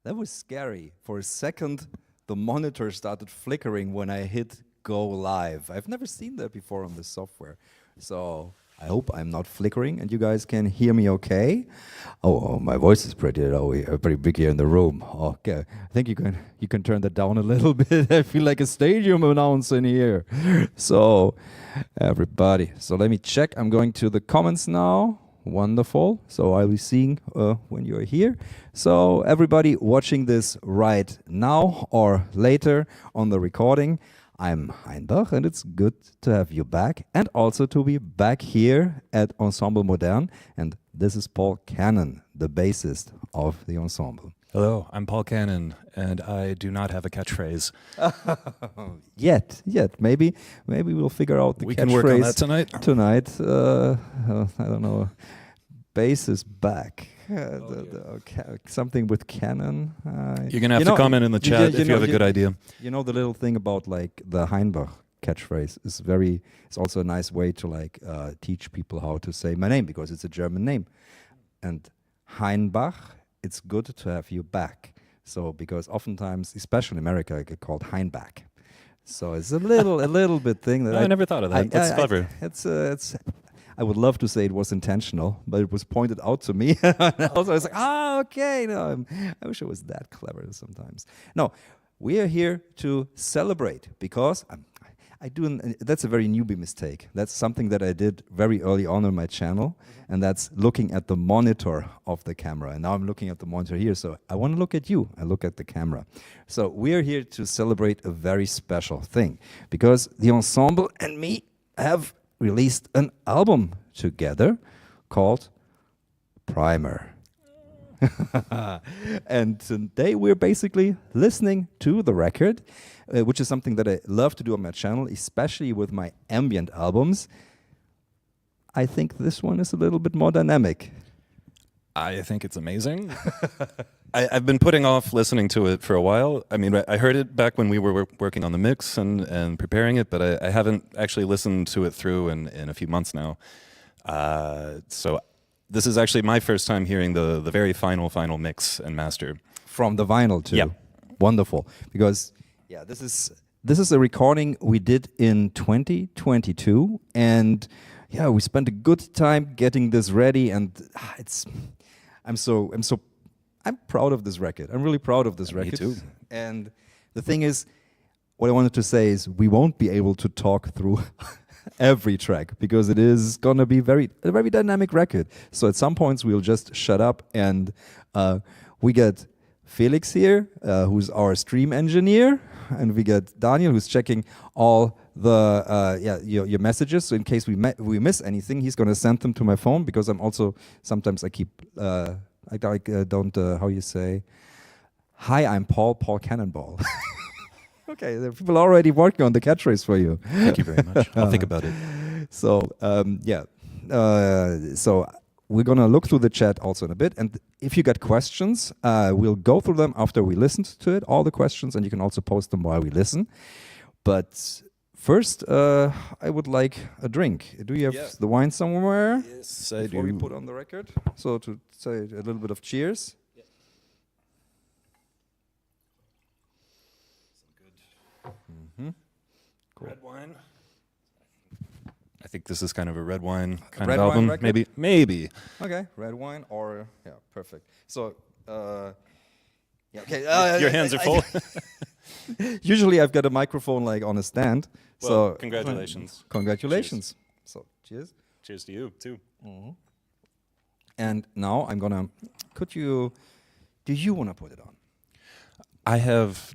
That was scary. For a second, the monitor started flickering when I hit go live. I've never seen that before on this software. So I hope I'm not flickering and you guys can hear me okay. Oh, my voice is pretty low here, pretty big here in the room. Okay, I think you can turn that down a little bit. I feel like a stadium announcer in here. So everybody, so let me check. I'm going to the comments now. Wonderful. So I'll be seeing when you're here. So everybody watching this right now or later on the recording, I'm Hainbach and it's good to have you back and also to be back here at Ensemble Modern. And this is Paul Cannon, the bassist of the ensemble. Hello, I'm Paul Cannon, and I do not have a catchphrase. Yet. Maybe we'll figure out the catchphrase. We can work on that tonight. I don't know. Bass is back. Something with Cannon. You're gonna have to comment in the chat if you have a good idea. You know the little thing about like the Hainbach catchphrase is it's also a nice way to like teach people how to say my name because it's a German name, and Hainbach. It's good to have you back. So because oftentimes, especially in America, I get called Hainbach. So it's a little bit thing that I never thought of that. That's clever. I would love to say it was intentional, but it was pointed out to me. Also, I was like, okay. No, I wish I was that clever sometimes. No, we are here to celebrate because that's a very newbie mistake. That's something that I did very early on my channel, and that's looking at the monitor of the camera. And now I'm looking at the monitor here, so I want to look at you. I look at the camera. So we're here to celebrate a very special thing, because the ensemble and me have released an album together called Primer. And today we're basically listening to the record, which is something that I love to do on my channel, especially with my ambient albums. I think this one is a little bit more dynamic. I think it's amazing. I've been putting off listening to it for a while. I mean, I heard it back when we were working on the mix and preparing it, but I haven't actually listened to it through in a few months now. So this is actually my first time hearing the very final mix and master. From the vinyl too? Yeah. Wonderful. Because, yeah, this is a recording we did in 2022, and yeah, we spent a good time getting this ready, and I'm proud of this record. I'm really proud of this record. Me too. And the thing is, what I wanted to say is we won't be able to talk through every track because it is gonna be a very dynamic record. So at some points we'll just shut up, and we get Felix here, who's our stream engineer, and we get Daniel, who's checking all the your messages. So in case we miss anything, he's gonna send them to my phone, because I'm also sometimes I keep how you say, hi, I'm Paul Cannonball. Okay, there are people already working on the catchphrase for you. Thank you very much. I'll think about it. So so we're gonna look through the chat also in a bit, and if you got questions, we'll go through them after we listened to it, all the questions, and you can also post them while we listen. But first, I would like a drink. Do you have the wine somewhere? Yes, I before do. we put on the record, so to say a little bit of cheers. Yeah. Some good. Mm-hmm. Cool. Red wine. I think this is kind of a red wine kind red of album. wine record? Maybe. Okay, red wine or perfect. So okay. Your hands are full. Usually I've got a microphone like on a stand. Well, so congratulations. Congratulations. Cheers. So cheers. Cheers to you too. Mm-hmm. And now I'm gonna. Do you want to put it on? I have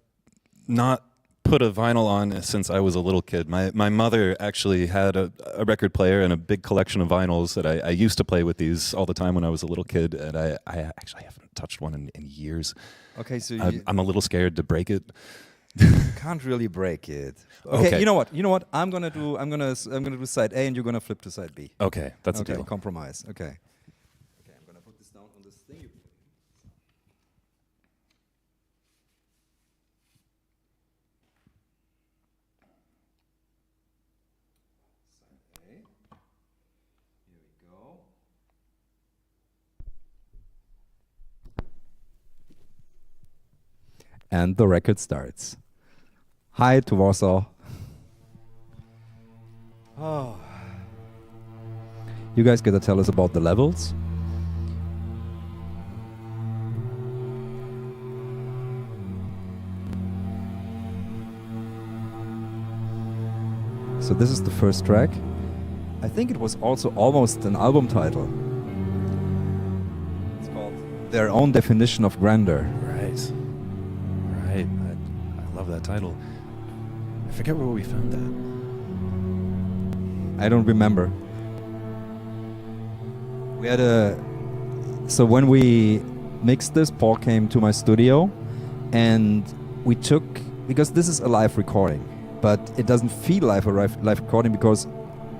not put a vinyl on since I was a little kid. My mother actually had a record player and a big collection of vinyls that I used to play with these all the time when I was a little kid, and I actually haven't touched one in years. Okay, so I'm a little scared to break it. Can't really break it. Okay, you know what? I'm gonna do side A, and you're gonna flip to side B. Okay, that's a deal. Compromise. Okay. I'm gonna put this down on this thing. Side A. Here we go. And the record starts. Hi to Warsaw. Oh. You guys gotta tell us about the levels. So this is the first track. I think it was also almost an album title. It's called Their Own Definition of Grandeur. Right. Right. I love that title. I forget where we found that. I don't remember. We had so when we mixed this, Paul came to my studio and we took, because this is a live recording, but it doesn't feel like a live recording because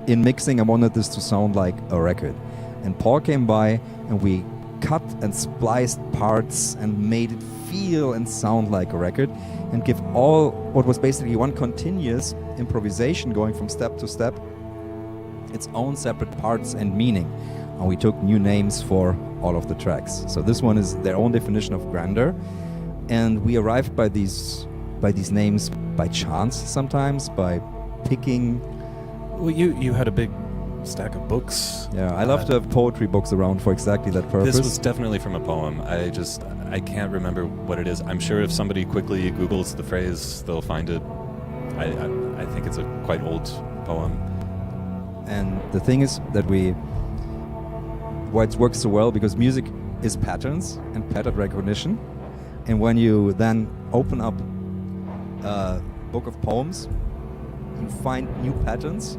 in mixing I wanted this to sound like a record. And Paul came by and we cut and spliced parts and made it feel and sound like a record and give all what was basically one continuous improvisation going from step to step its own separate parts and meaning. And we took new names for all of the tracks. So this one is Their Own Definition of Grandeur. And we arrived by these names by chance sometimes, by picking. Well, you had a big stack of books. Yeah, I love to have poetry books around for exactly that purpose. This was definitely from a poem. I can't remember what it is. I'm sure if somebody quickly Googles the phrase, they'll find it. I think it's a quite old poem. And the thing is that why it works so well, because music is patterns and pattern recognition. And when you then open up a book of poems, you find new patterns.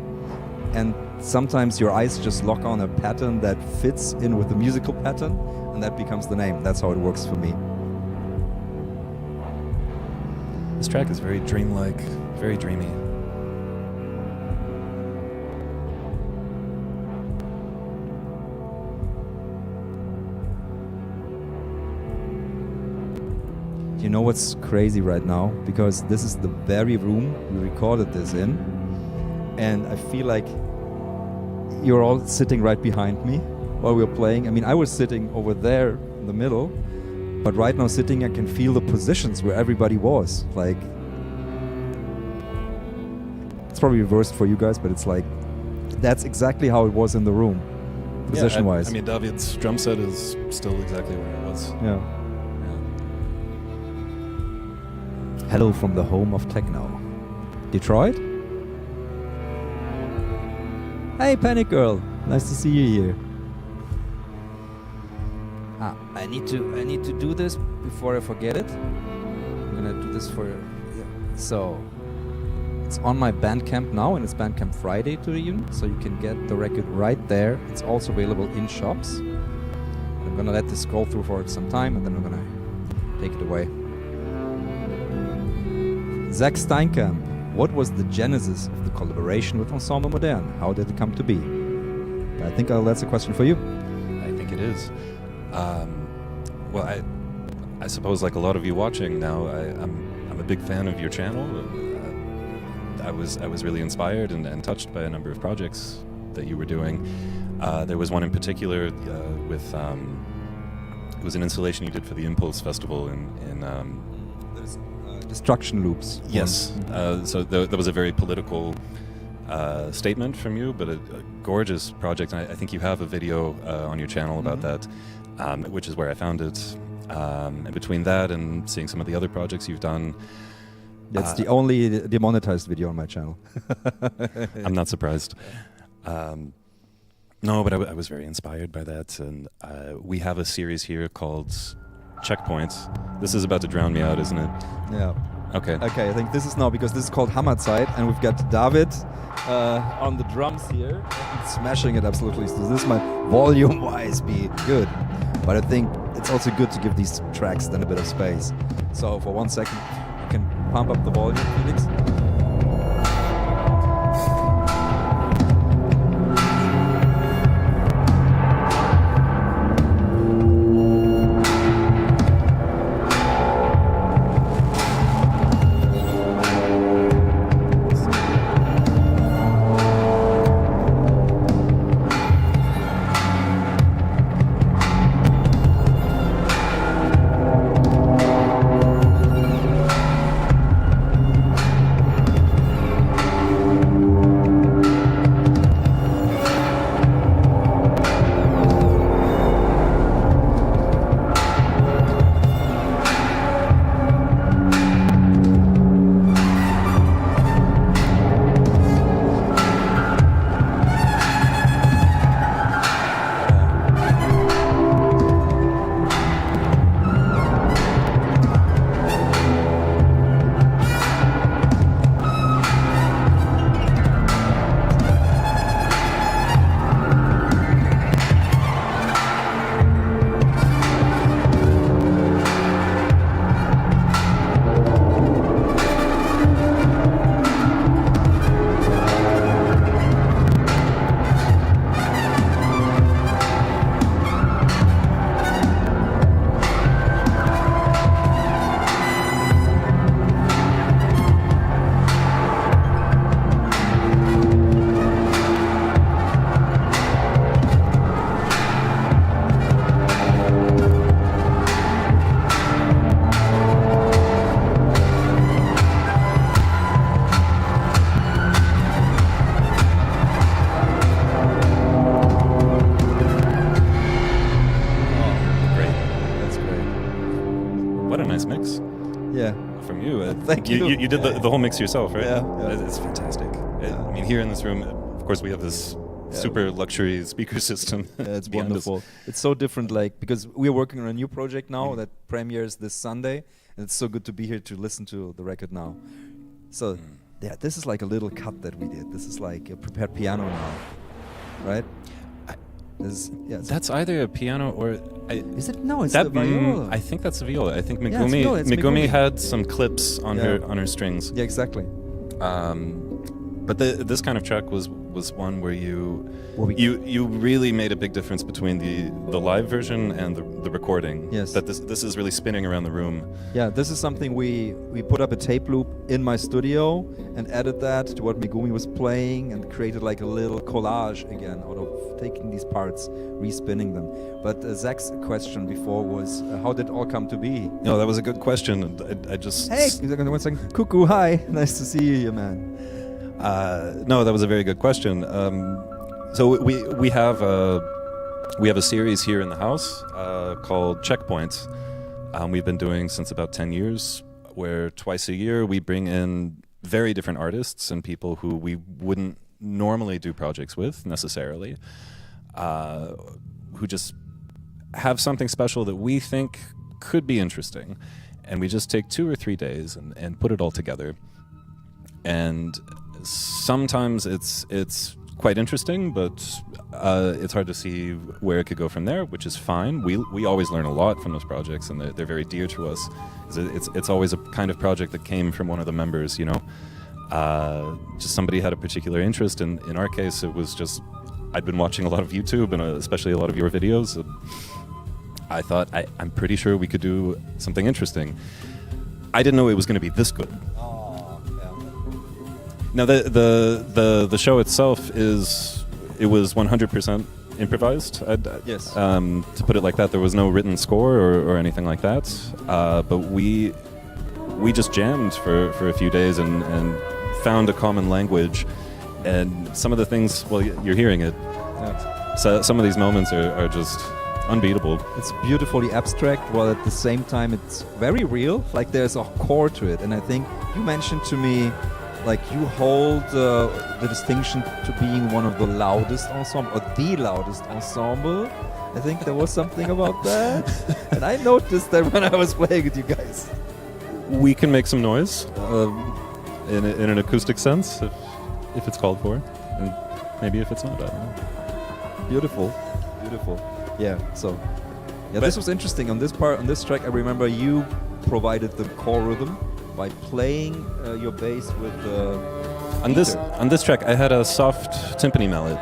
And sometimes your eyes just lock on a pattern that fits in with the musical pattern, and that becomes the name. That's how it works for me. This track is very dreamlike, very dreamy. You know what's crazy right now? Because this is the very room we recorded this in, and I feel like you're all sitting right behind me while we're playing. I mean, I was sitting over there in the middle, but right now sitting I can feel the positions where everybody was. Like, it's probably reversed for you guys, but it's like, that's exactly how it was in the room, position-wise. I mean, David's drum set is still exactly where it was. Yeah. Hello from the home of techno. Detroit? Hey, Panic Girl. Nice to see you here. I need to do this before I forget it. I'm gonna do this for. Yeah. So it's on my Bandcamp now, and it's Bandcamp Friday to reunion, so you can get the record right there. It's also available in shops. I'm gonna let this scroll through for some time, and then I'm gonna take it away. Zach Steinkamp, what was the genesis of the collaboration with Ensemble Modern? How did it come to be? I think that's a question for you. I think it is. Well, I suppose like a lot of you watching now, I'm a big fan of your channel. I was really inspired and touched by a number of projects that you were doing. There was one in particular with it was an installation you did for the Impulse Festival in Destruction Loops. Yes. So there was a very political statement from you, but a gorgeous project. I think you have a video on your channel about that, which is where I found it. And between that and seeing some of the other projects you've done, that's the only demonetized video on my channel. I'm not surprised. No, but I was very inspired by that, and we have a series here called Checkpoints. This is about to drown me out, isn't it? Yeah. Okay. Okay, I think this is now, because this is called Hammerzeit, and we've got David on the drums here, smashing it absolutely. So this might volume-wise be good, but I think it's also good to give these tracks then a bit of space. So for 1 second, you can pump up the volume, Felix. What a nice mix Yeah. from you. Thank you. You did the whole mix yourself, right? Yeah. It's fantastic. Yeah. I mean, here in this room, of course, we have this super luxury speaker system. Yeah, it's behind us. wonderful. It's so different, like, because we're working on a new project now that premieres this Sunday, and it's so good to be here to listen to the record now. So, yeah, this is like a little cut that we did. This is like a prepared piano now, right? That's either a piano or... Is it? No, it's the viola. I think that's a viola. I think it's Megumi, viola, it's Megumi Megumi. had some clips on her strings. Yeah, exactly. But this kind of track was one where you really made a big difference between the live version and the recording. Yes. That this is really spinning around the room. Yeah, this is something we put up a tape loop in my studio and added that to what Megumi was playing and created like a little collage again out of taking these parts, respinning them. But Zach's question before was, how did it all come to be? No, that was a good question. I just... Hey, 1 second. Cuckoo, hi. Nice to see you, man. No, that was a very good question. So we have a series here in the house called Checkpoints. We've been doing since about 10 years, where twice a year we bring in very different artists and people who we wouldn't normally do projects with necessarily, who just have something special that we think could be interesting, and we just take 2 or 3 days and put it all together. And sometimes it's quite interesting, but it's hard to see where it could go from there, which is fine. We always learn a lot from those projects, and they're very dear to us. It's always a kind of project that came from one of the members, you know. Just somebody had a particular interest. In our case, it was just I'd been watching a lot of YouTube and especially a lot of your videos. And I thought I'm pretty sure we could do something interesting. I didn't know it was going to be this good. Now the show itself it was 100% improvised. Yes. To put it like that, there was no written score or anything like that. But we just jammed for a few days and found a common language. And some of the things, well, you're hearing it. Yeah. So some of these moments are just unbeatable. It's beautifully abstract, while at the same time it's very real. Like there's a core to it, and I think you mentioned to me, like you hold the distinction to being one of the loudest ensemble, or the loudest ensemble. I think there was something about that, and I noticed that when I was playing with you guys. We can make some noise in an acoustic sense, if it's called for, and maybe if it's not. I don't know. Beautiful. Yeah. So, yeah, this was interesting. On this track, I remember you provided the core rhythm by playing your bass with the on this track, I had a soft timpani mallet,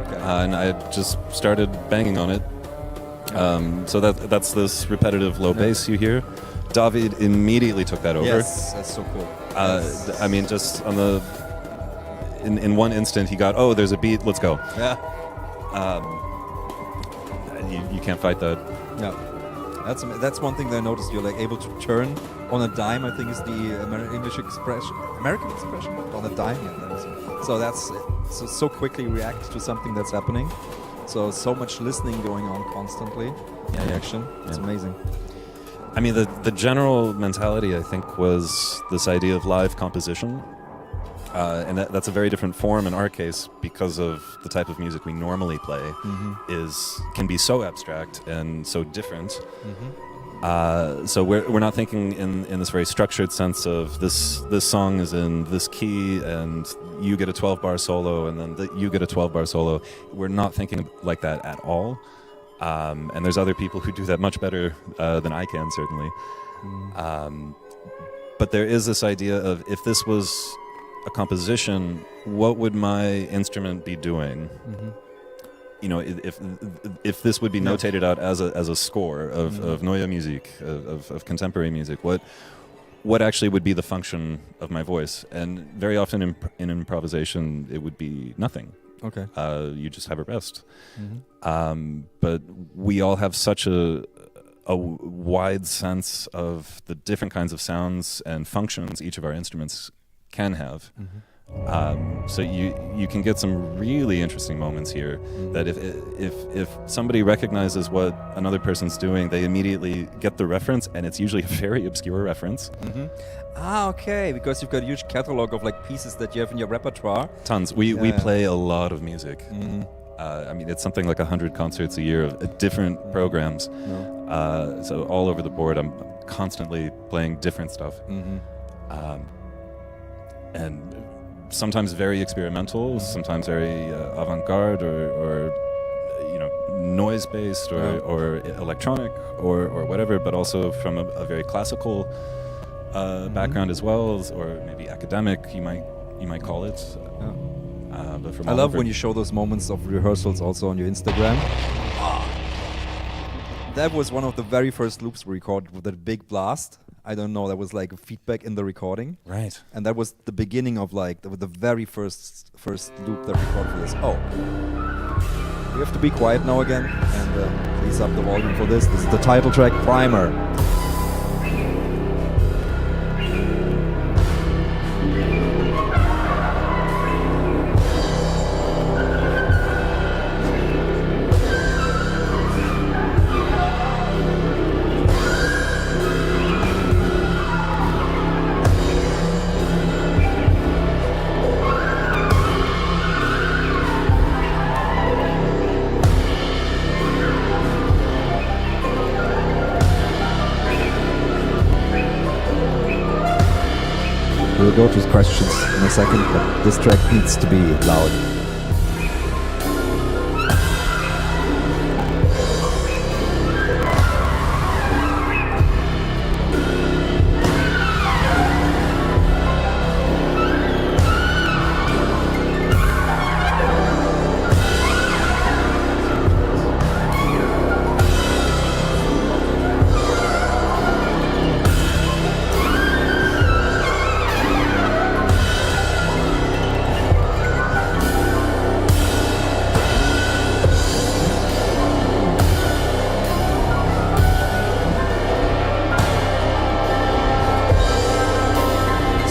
okay. And I just started banging on it. So that's this repetitive low bass you hear. David immediately took that over. Yes, that's so cool. I mean, just on the in one instant, he got, oh, there's a beat, let's go. Yeah. You can't fight that. Yeah. That's one thing that I noticed. You're like able to turn on a dime. I think is the American expression on a dime. Yeah, that is. So that's so quickly react to something that's happening. So much listening going on constantly. Yeah, reaction. It's amazing. I mean, the general mentality, I think, was this idea of live composition. And that's a very different form in our case because of the type of music we normally play can be so abstract and so different. So we're not thinking in this very structured sense of this song is in this key and you get a 12-bar solo and then you get a 12-bar solo. We're not thinking like that at all. And there's other people who do that much better than I can, certainly. But there is this idea of, if this was a composition, what would my instrument be doing? You know, if this would be notated out as a score of Neue Musik, of contemporary music, what actually would be the function of my voice? And very often in improvisation, it would be nothing. Okay. You just have a rest. But we all have such a wide sense of the different kinds of sounds and functions each of our instruments can have. So you can get some really interesting moments here. That if somebody recognizes what another person's doing, they immediately get the reference, and it's usually a very obscure reference. Ah, okay, because you've got a huge catalog of like pieces that you have in your repertoire. Tons. We play a lot of music. I mean, it's something like 100 concerts a year of different programs. So all over the board, I'm constantly playing different stuff. And sometimes very experimental, sometimes very avant-garde or you know, noise-based or electronic or whatever, but also from a very classical background as well, or maybe academic, you might call it. But from I love when you show those moments of rehearsals also on your Instagram. That was one of the very first loops we recorded with that big blast. I don't know, that was like a feedback in the recording. Right. And that was the beginning of like the very first loop that we recorded for this. Oh. We have to be quiet now again, and please up the volume for this. This is the title track, Primer. We'll go to questions in a second, but this track needs to be loud.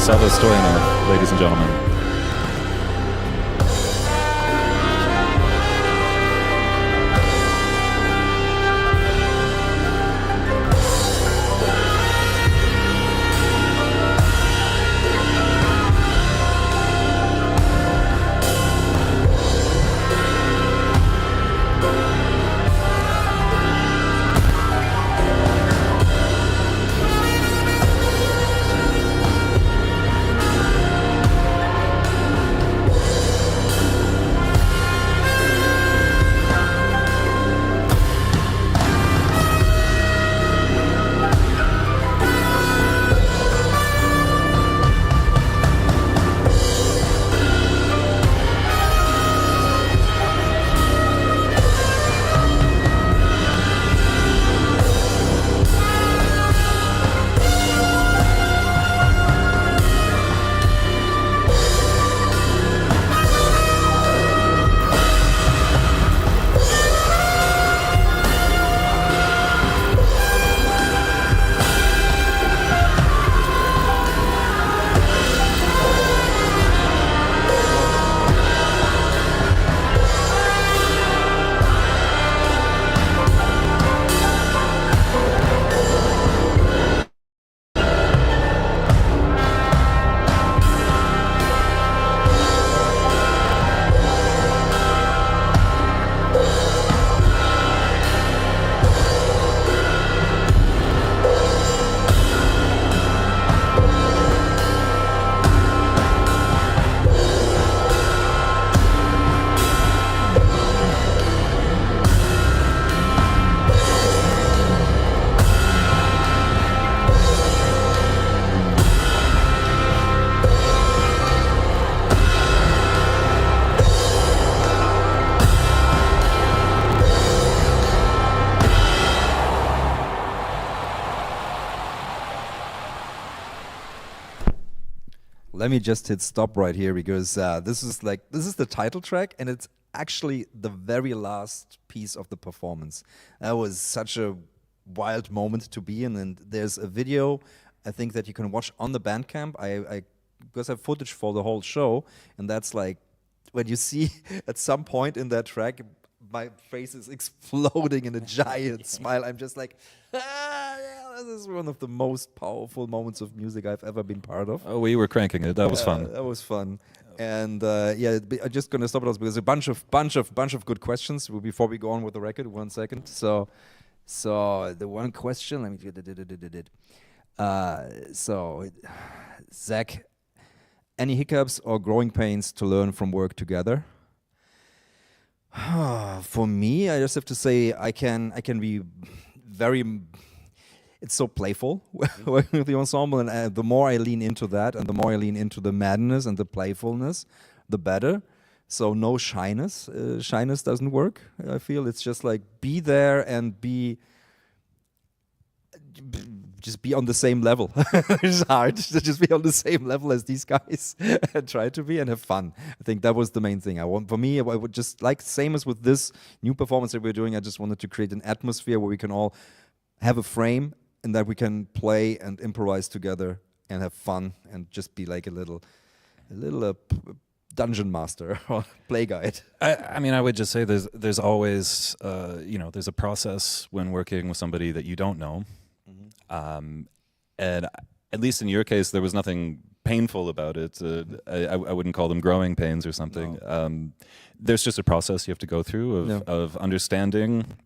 Sava Stoyanov, ladies and gentlemen. Let me just hit stop right here because this is the title track, and it's actually the very last piece of the performance. That was such a wild moment to be in, and there's a video I think that you can watch on the Bandcamp. I because I have footage for the whole show, and that's like when you see at some point in that track, my face is exploding in a giant smile. I'm just like, yeah, this is one of the most powerful moments of music I've ever been part of. Oh, we were cranking it. That was fun. That was fun. And yeah, I'm just gonna stop it because a bunch of good questions before we go on with the record. 1 second. So the one question. Let me get it. So Zach, any hiccups or growing pains to learn from work together? For me, I just have to say I can be very. It's so playful working with the ensemble, and the more I lean into that, and the more I lean into the madness and the playfulness, the better. So no shyness. Shyness doesn't work. I feel it's just like be there and just be on the same level. It's hard to just be on the same level as these guys and try to be and have fun. I think that was the main thing. For me, I would just like, same as with this new performance that we're doing, I just wanted to create an atmosphere where we can all have a frame and that we can play and improvise together and have fun and just be like a little dungeon master or play guide. I mean, I would just say there's always, there's a process when working with somebody that you don't know. And at least in your case, there was nothing painful about it. I wouldn't call them growing pains or something. No. There's just a process you have to go through of understanding,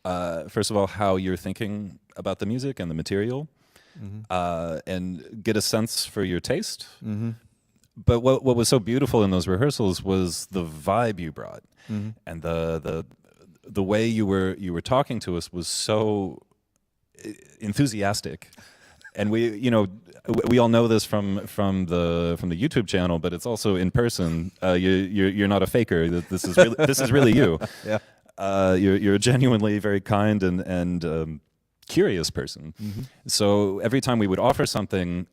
first of all, how you're thinking about the music and the material, and get a sense for your taste. But what was so beautiful in those rehearsals was the vibe you brought, and the way you were talking to us was so enthusiastic, and we all know this from the YouTube channel, but it's also in person. You're not a faker. This is really you. Yeah. You're a genuinely very kind and curious person. So every time we would offer something,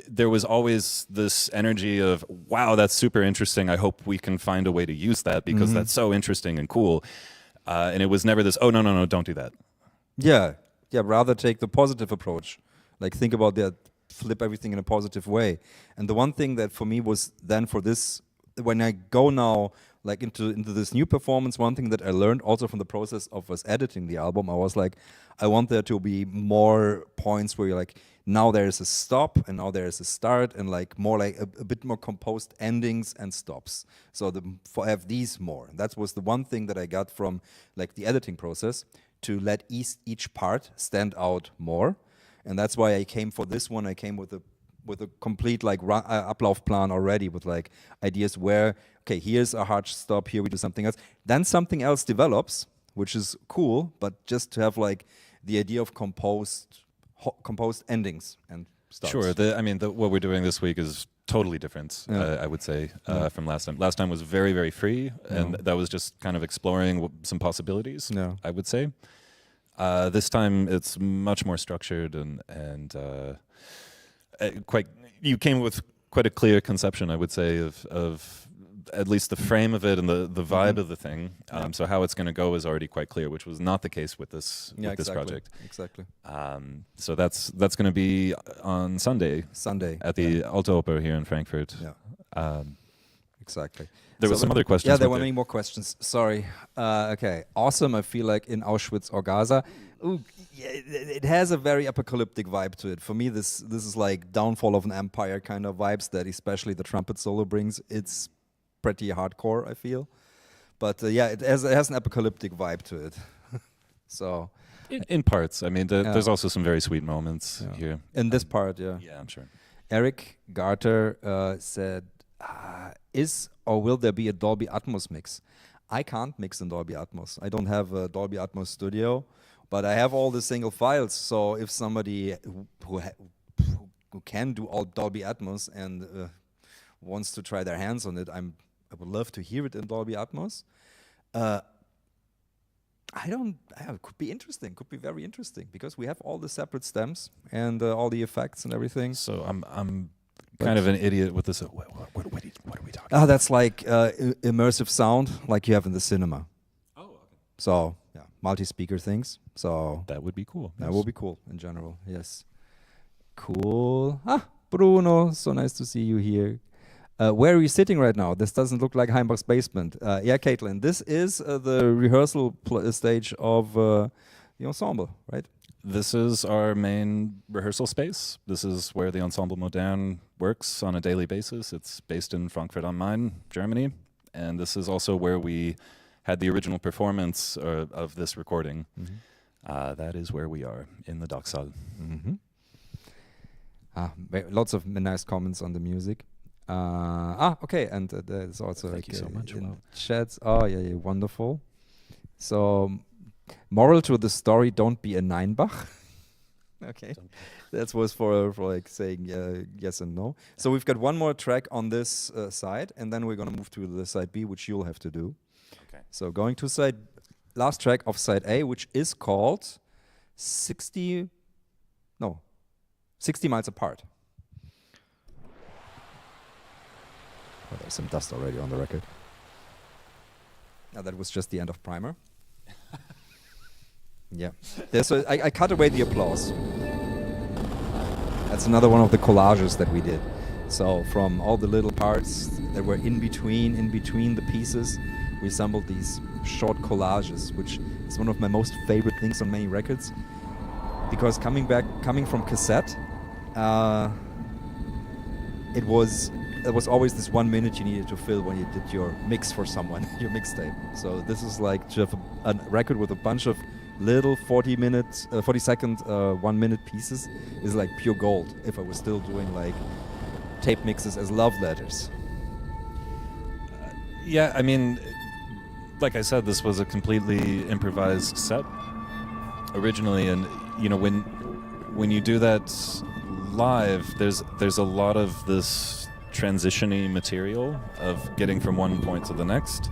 there was always this energy of, wow, that's super interesting. I hope we can find a way to use that because that's so interesting and cool. And it was never this, oh, no, don't do that. Yeah, rather take the positive approach. Like think about that, flip everything in a positive way. And the one thing that for me was then for this, when I go now like into this new performance, one thing that I learned also from the process of us editing the album, I was like, I want there to be more points where you're like, now there's a stop and now there's a start, and like more like a bit more composed endings and stops. So I have these more. That was the one thing that I got from like the editing process, to let each part stand out more. And that's why I came for this one. I came with a complete like Ablaufplan already, with like ideas where, okay, here's a hard stop, here we do something else. Then something else develops, which is cool, but just to have like the idea of composed endings and starts. Sure. What we're doing this week is totally different, I would say, from last time. Last time was very, very free, and that was just kind of exploring some possibilities, I would say. This time it's much more structured and quite. You came with quite a clear conception, I would say, of at least the frame of it and the vibe of the thing. So how it's going to go is already quite clear, which was not the case with this this project. Exactly. So that's going to be on Sunday at the Alto Oper here in Frankfurt. Yeah. Exactly. There were some other questions. Yeah, there were many more questions. Sorry. Okay. Awesome. I feel like in Auschwitz or Gaza. Ooh, yeah, it has a very apocalyptic vibe to it. For me, this is like downfall of an empire kind of vibes that especially the trumpet solo brings. It's pretty hardcore, I feel. But yeah, it has an apocalyptic vibe to it. So in parts. I mean, there's also some very sweet moments here. In this part, yeah. Yeah, I'm sure. Eric Garter said, is or will there be a Dolby Atmos mix? I can't mix in Dolby Atmos. I don't have a Dolby Atmos studio, but I have all the single files. So if somebody who can do all Dolby Atmos and wants to try their hands on it, I would love to hear it in Dolby Atmos. It could be interesting. Could be very interesting because we have all the separate stems and all the effects and everything. So I'm kind of an idiot with this. What are we talking about? That's like immersive sound, like you have in the cinema. Oh, okay. So yeah, multi-speaker things. So that would be cool. That would be cool in general. Yes. Cool. Bruno, so nice to see you here. Where are you sitting right now? This doesn't look like Hainbach's basement. Yeah, Caitlin, this is the rehearsal stage of the ensemble, right? This is our main rehearsal space. This is where the Ensemble Modern works on a daily basis. It's based in Frankfurt am Main, Germany. And this is also where we had the original performance of this recording. That is where we are, in the Docksaal. Lots of nice comments on the music. Okay, and there's also Thank you so much. in chats. Oh, yeah, wonderful. So, moral to the story: don't be a Hainbach. Okay, that was for like saying yes and no. So we've got one more track on this side, and then we're gonna move to the side B, which you'll have to do. Okay. So going to last track of side A, which is called 60 Miles Apart. Oh, there's some dust already on the record. Now that was just the end of primer. Yeah. I cut away the applause. That's another one of the collages that we did. So from all the little parts that were in between the pieces, we assembled these short collages, which is one of my most favorite things on many records. Because coming from cassette, there was always this 1 minute you needed to fill when you did your mix for someone, your mixtape. So this is like just a record with a bunch of little 40 second, 1 minute pieces is like pure gold if I was still doing like tape mixes as love letters. Yeah, I mean, like I said, this was a completely improvised set originally, and you know, when you do that live, there's a lot of this transition-y material of getting from one point to the next.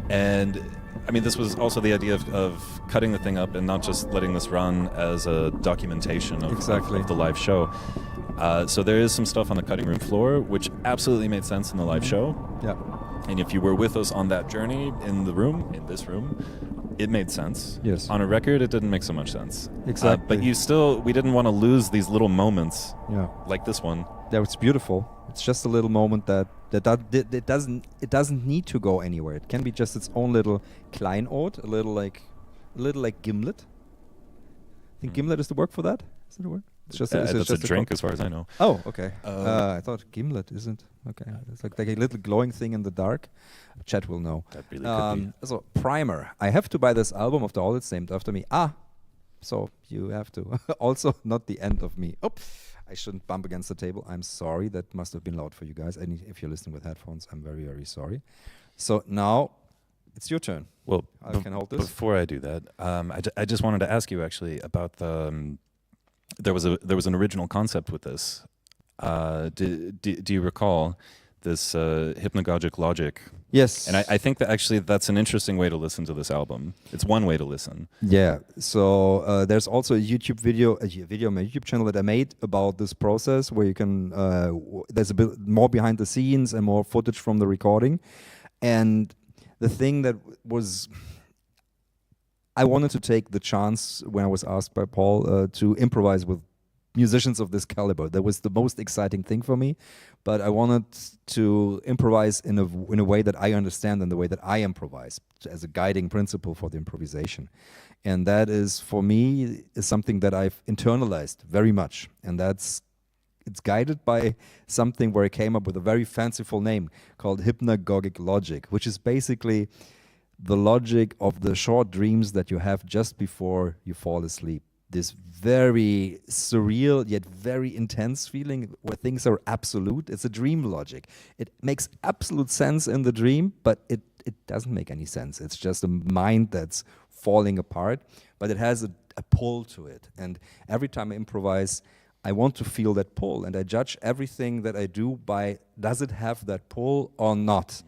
And I mean, this was also the idea of cutting the thing up and not just letting this run as a documentation of the live show. So there is some stuff on the cutting room floor which absolutely made sense in the live show. Yeah. And if you were with us on that journey in this room, it made sense. Yes. On a record, it didn't make so much sense. Exactly. But we didn't want to lose these little moments. Yeah. Like this one. That was beautiful. It's just a little moment that it doesn't need to go anywhere. It can be just its own little Kleinod, a little like Gimlet. I think Gimlet is the word for that. Is it a word? It's just that's a drink, as far as I know. Oh, okay. I thought Gimlet isn't. Okay, it's like a little glowing thing in the dark. Chat will know. That really could be. So Primer. I have to buy this album after all. It's named after me. So you have to. Also, not the end of me. Oh, I shouldn't bump against the table. I'm sorry. That must have been loud for you guys. And if you're listening with headphones, I'm very, very sorry. So now it's your turn. Well, I can hold this. Before I do that, I just wanted to ask you actually about the. There was an original concept with this. Do you recall this hypnagogic logic? Yes. And I think that actually that's an interesting way to listen to this album. It's one way to listen. Yeah. So there's also a YouTube video on my YouTube channel that I made about this process where you can, there's a bit more behind the scenes and more footage from the recording. And the thing that was, I wanted to take the chance when I was asked by Paul to improvise with musicians of this caliber. That was the most exciting thing for me, but I wanted to improvise in a way that I understand and the way that I improvise as a guiding principle for the improvisation. And that is, for me, is something that I've internalized very much. And it's guided by something where I came up with a very fanciful name called hypnagogic logic, which is basically the logic of the short dreams that you have just before you fall asleep. This very surreal yet very intense feeling where things are absolute. It's a dream logic. It makes absolute sense in the dream, but it doesn't make any sense. It's just a mind that's falling apart, but it has a pull to it. And every time I improvise, I want to feel that pull, and I judge everything that I do by, does it have that pull or not?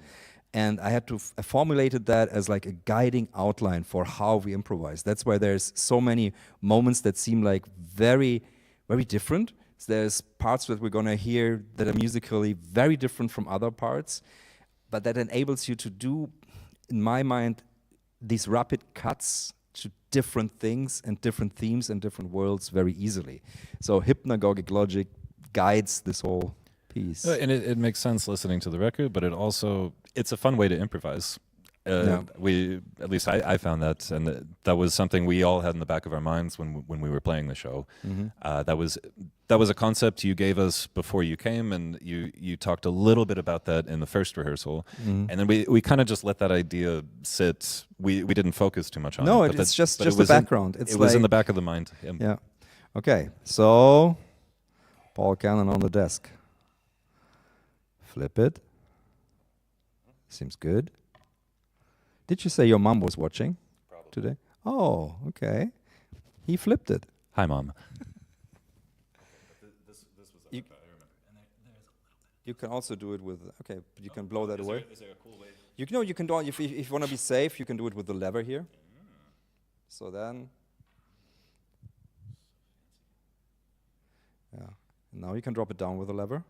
And I had to I formulated that as like a guiding outline for how we improvise. That's why there's so many moments that seem like very, very different. So there's parts that we're gonna hear that are musically very different from other parts, but that enables you to do, in my mind, these rapid cuts to different things and different themes and different worlds very easily. So hypnagogic logic guides this whole piece. And it makes sense listening to the record, but it's a fun way to improvise. At least I found that, and that was something we all had in the back of our minds when we were playing the show. That was a concept you gave us before you came, and you talked a little bit about that in the first rehearsal, and then we kind of just let that idea sit. We didn't focus too much on it. No, it's just the background. It was in the back of the mind. Yeah. Okay, so Paul Cannon on the desk. Flip it. Seems good. Did you say your mom was watching today? Oh, okay. He flipped it. Hi, Mom. You can also do it with, okay, but you can blow that away. Is there a cool way? You can do it, if you want to be safe, you can do it with the lever here. So then, yeah. Now you can drop it down with the lever.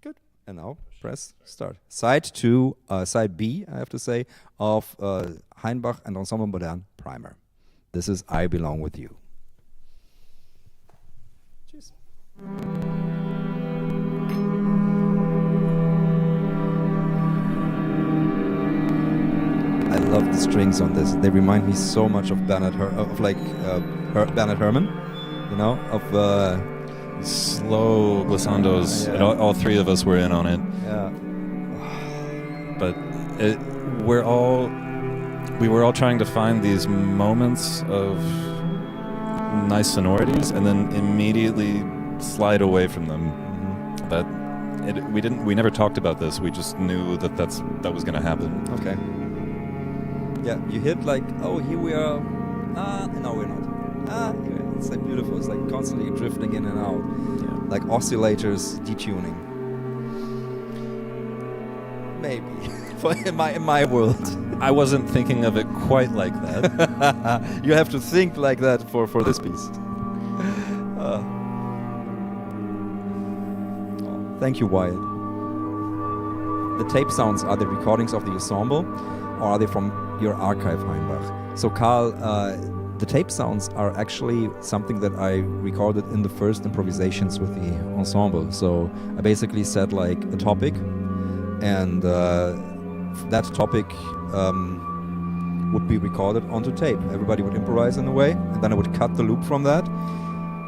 Good. And now press start. Side B, I have to say, of Hainbach and Ensemble Modern Primer. This is I Belong With You. Cheers. I love the strings on this. They remind me so much of Bernard Herrmann, you know, of slow glissandos. Yeah. And all three of us were in on it. Yeah. But we were all trying to find these moments of nice sonorities and then immediately slide away from them. We never talked about this. We just knew that was going to happen. Okay. Yeah, you hit like, oh, here we are. No, we're not. It's like beautiful. It's like constantly drifting in and out, like oscillators detuning. Maybe in my world. I wasn't thinking of it quite like that. You have to think like that for this piece. Thank you, Wyatt. The tape sounds are the recordings of the ensemble, or are they from your archive, Hainbach? So, Karl, the tape sounds are actually something that I recorded in the first improvisations with the ensemble. So I basically set like a topic, and that topic would be recorded onto tape. Everybody would improvise in a way, and then I would cut the loop from that.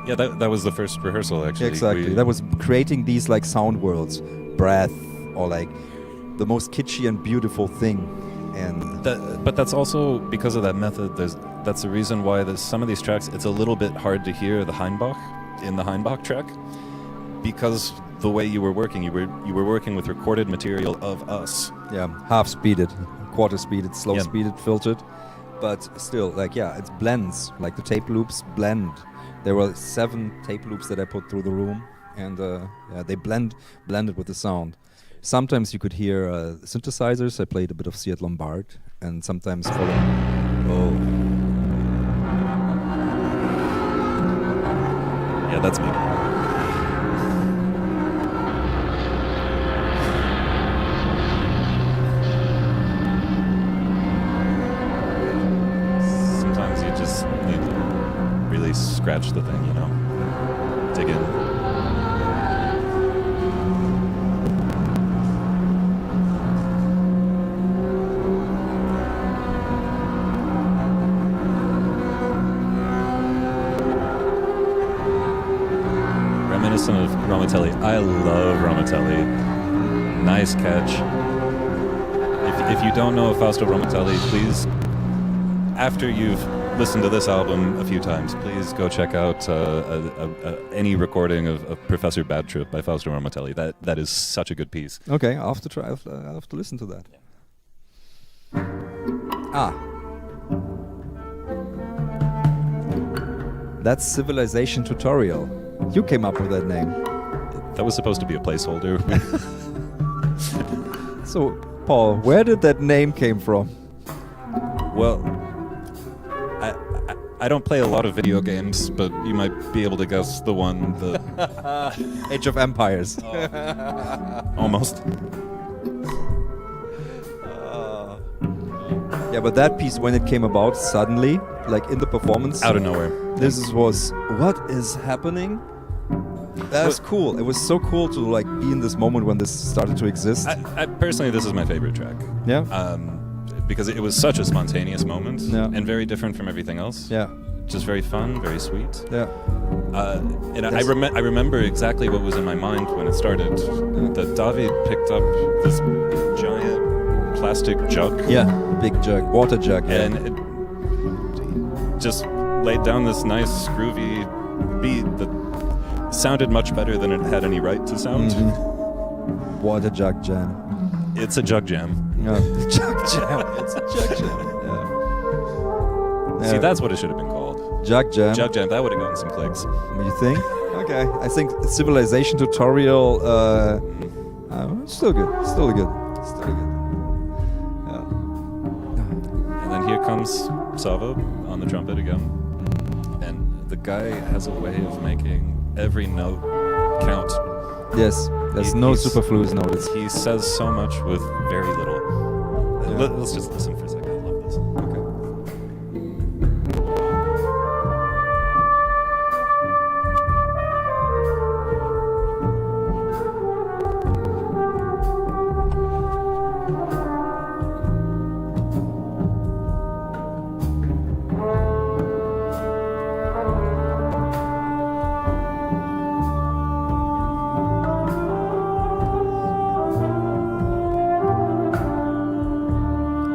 Yeah, that was the first rehearsal, actually. Exactly. That was creating these like sound worlds, breath, or like the most kitschy and beautiful thing. And but that's also because of that method. That's the reason why some of these tracks, it's a little bit hard to hear the Hainbach in the Hainbach track, because the way you were working, you were working with recorded material of us. Yeah, half speeded, quarter speeded, slow speeded, filtered, but still, like it blends. Like the tape loops blend. There were 7 tape loops that I put through the room, and they blended with the sound. Sometimes you could hear synthesizers. I played a bit of Seat Lombard, and sometimes yeah, that's me. Sometimes you just need to really scratch the thing, you know, dig in. Reminiscent of Romatelli. I love Romatelli. Nice catch. If you don't know Fausto Romatelli, please, after you've listened to this album a few times, please go check out any recording of Professor Bad Trip by Fausto Romatelli. That is such a good piece. Okay, I'll have to try. I'll have to listen to that. Yeah. That's Civilization Tutorial. You came up with that name. That was supposed to be a placeholder. So, Paul, where did that name came from? Well, I don't play a lot of video games, but you might be able to guess the one. Age of Empires. Almost. Yeah, but that piece, when it came about suddenly, like in the performance, Out of nowhere. this was what is happening. That's cool. It was so cool to like be in this moment when this started to exist. I personally, this is my favorite track. Yeah. Because it was such a spontaneous moment and very different from everything else. Yeah. Just very fun, very sweet. Yeah. And I remember exactly what was in my mind when it started. That David picked up this giant plastic jug. Yeah, big jug, water jug. Yeah. And it just laid down this nice groovy beat that sounded much better than it had any right to sound. Mm-hmm. Water jug jam. It's a jug jam. Yeah, jug jam. It's a jug jam. Yeah. See, that's what it should have been called. Jug jam. Jug jam. That would have gotten some clicks. You think? Okay. I think civilization tutorial. Still good. Still good. Still good. Yeah. And then here comes Savo on the trumpet again. And the guy has a way of making every note count. Yes. There's no superfluous notes. He says so much with very little. Yeah. Let's just listen for a second. I love this. Okay.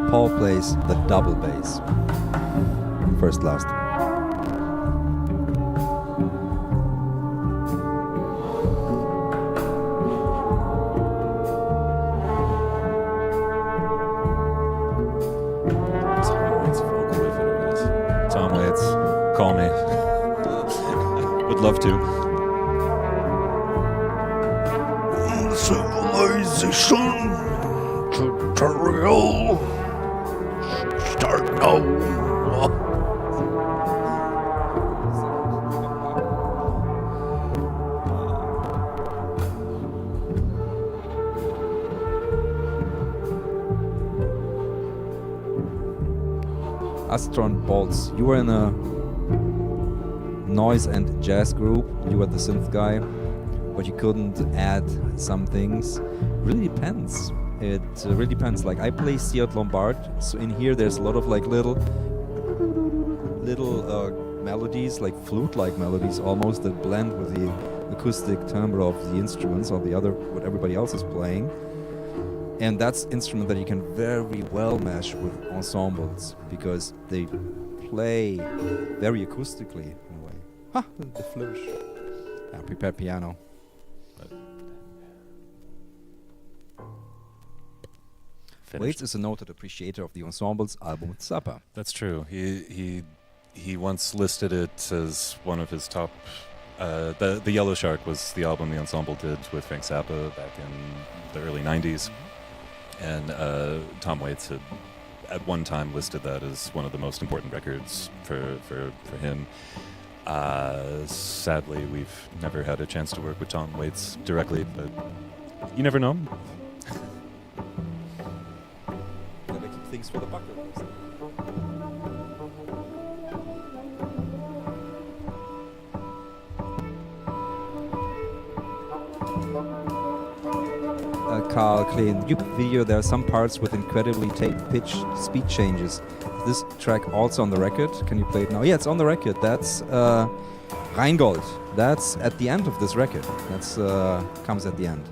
Paul plays the double bass. First, last. Tom Waits, call me. Would love to. Civilization tutorial start now. Astron Bolts, you were in a noise and jazz group. You were the synth guy, but you couldn't add some things. Really depends. It really depends. Like I play Seat Lombard, so in here there's a lot of like little melodies, like flute-like melodies almost, that blend with the acoustic timbre of the instruments or what everybody else is playing. And that's instrument that you can very well mesh with ensembles because they play very acoustically in a way. Ha! The flourish. Yeah, prepare piano. Waits is a noted appreciator of the ensemble's album with Zappa. That's true. He once listed it as one of his top. The Yellow Shark was the album the ensemble did with Frank Zappa back in the early '90s, and Tom Waits had at one time listed that as one of the most important records for him. Sadly, we've never had a chance to work with Tom Waits directly, but you never know. Gotta keep things for the bucket list. Carl Klein, YouTube video, there are some parts with incredibly pitch speed changes. This track also on the record. Can you play it now? Yeah, it's on the record. That's Rheingold. That's at the end of this record. That's comes at the end.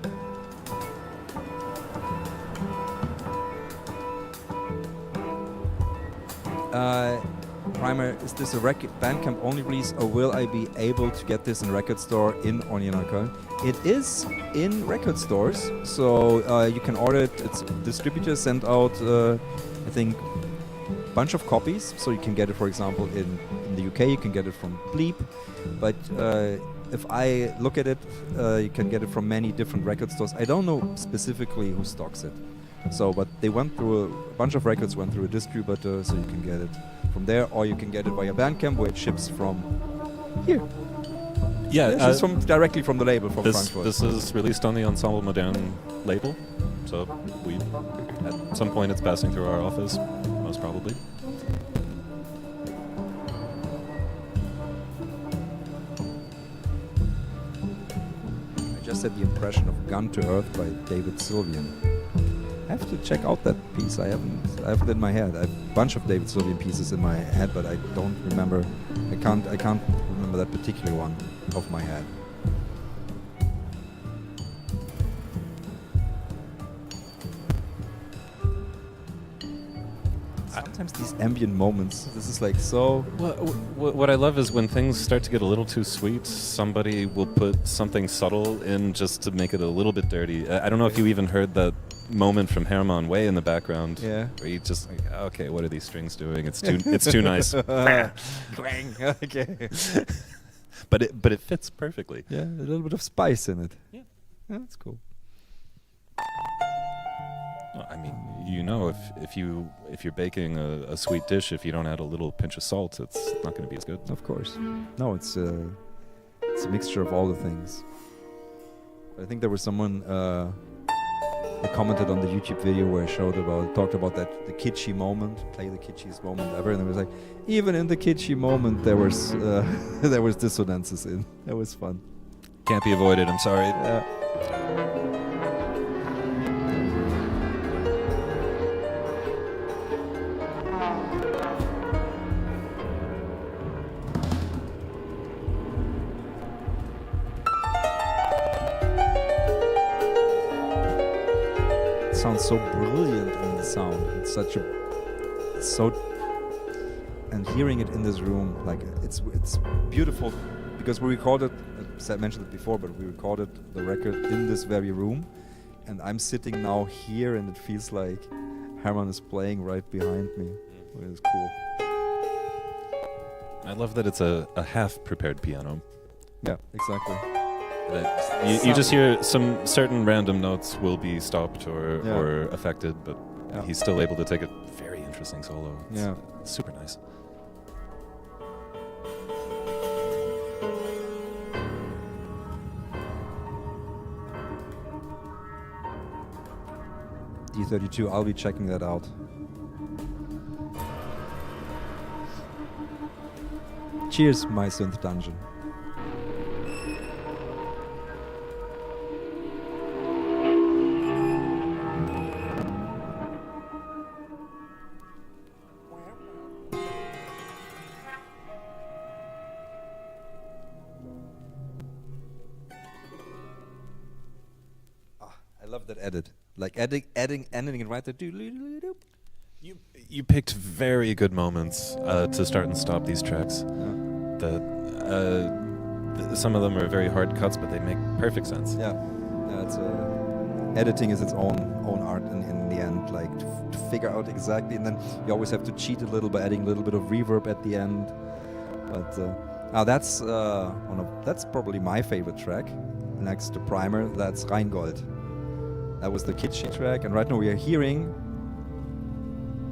Primer, is this a record Bandcamp only release, or will I be able to get this in record store in Köln? It is in record stores, so you can order it. Its distributor sent out, I think, a bunch of copies, so you can get it, for example, in the UK, you can get it from Bleep, but if I look at it, you can get it from many different record stores. I don't know specifically who stocks it. So, but they went through a bunch of records, went through a distributor, so you can get it from there, or you can get it via Bandcamp, where it ships from here. Yeah, this is directly from the label from Frankfurt. This is released on the Ensemble Modern label, so at some point it's passing through our office, most probably. just had the impression of Gun to Earth by David Sylvian. I have to check out that piece. I have it in my head. I have a bunch of David Sylvian pieces in my head, but I don't remember. I can't remember that particular one off my head. Sometimes these ambient moments, this is like so... What I love is when things start to get a little too sweet, somebody will put something subtle in just to make it a little bit dirty. I don't know if you even heard that moment from Herman way in the background. Yeah. Where you just like, okay, what are these strings doing? It's too nice. Clang. Okay. But it fits perfectly. Yeah, a little bit of spice in it. Yeah. Yeah, that's cool. Well, I mean, you know, if you're baking a sweet dish, if you don't add a little pinch of salt, it's not going to be as good. Of course. No, it's a mixture of all the things. I think there was someone that commented on the YouTube video where I talked about the kitschy moment, play the kitschiest moment ever, and it was like, even in the kitschy moment there was there was dissonances in. That was fun. Can't be avoided. I'm sorry. Yeah. Sounds so brilliant in the sound. It's so, and hearing it in this room, like it's beautiful because we recorded. I mentioned it before, but we recorded the record in this very room, and I'm sitting now here, and it feels like Herman is playing right behind me. It is cool. I love that it's a half-prepared piano. Yeah, exactly. You just hear some certain random notes will be stopped or affected, but he's still able to take a very interesting solo. It's super nice. D32, I'll be checking that out. Cheers, my synth dungeon. I love that edit. Like adding it right there. You picked very good moments to start and stop these tracks. Some of them are very hard cuts, but they make perfect sense. Yeah, it's editing is its own art in the end. Like to figure out exactly, and then you always have to cheat a little by adding a little bit of reverb at the end. But now that's probably my favorite track. Next to Primer, that's Rheingold. That was the kitschy track, and right now we are hearing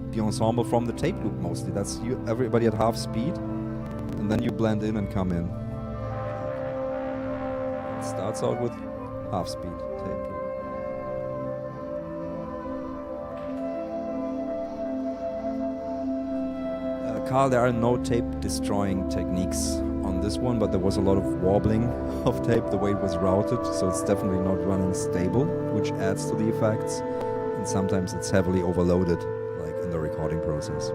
the ensemble from the tape loop mostly. That's everybody at half speed, and then you blend in and come in. It starts out with half speed tape loop. Carl, there are no tape destroying techniques on this one, but there was a lot of wobbling of tape the way it was routed, so it's definitely not running stable, which adds to the effects, and sometimes it's heavily overloaded, like in the recording process.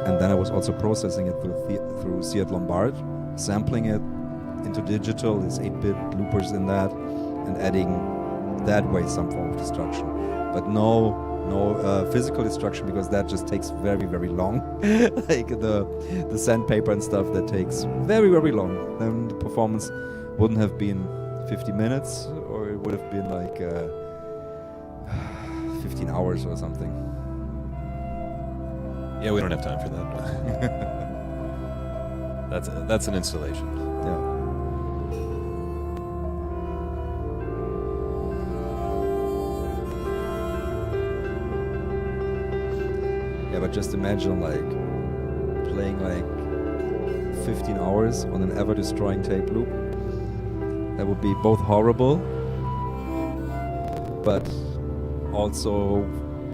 And then I was also processing it through Seat Lombard, sampling it into digital, there's 8-bit loopers in that, and adding that way some form of destruction. But no physical destruction, because that just takes very, very long. Like the sandpaper and stuff, that takes very, very long. Then the performance wouldn't have been 50 minutes, or it would have been like 15 hours or something. Yeah, we don't have time for that. That's an installation. Yeah. Yeah, but just imagine like playing like 15 hours on an ever-destroying tape loop. That would be both horrible, but also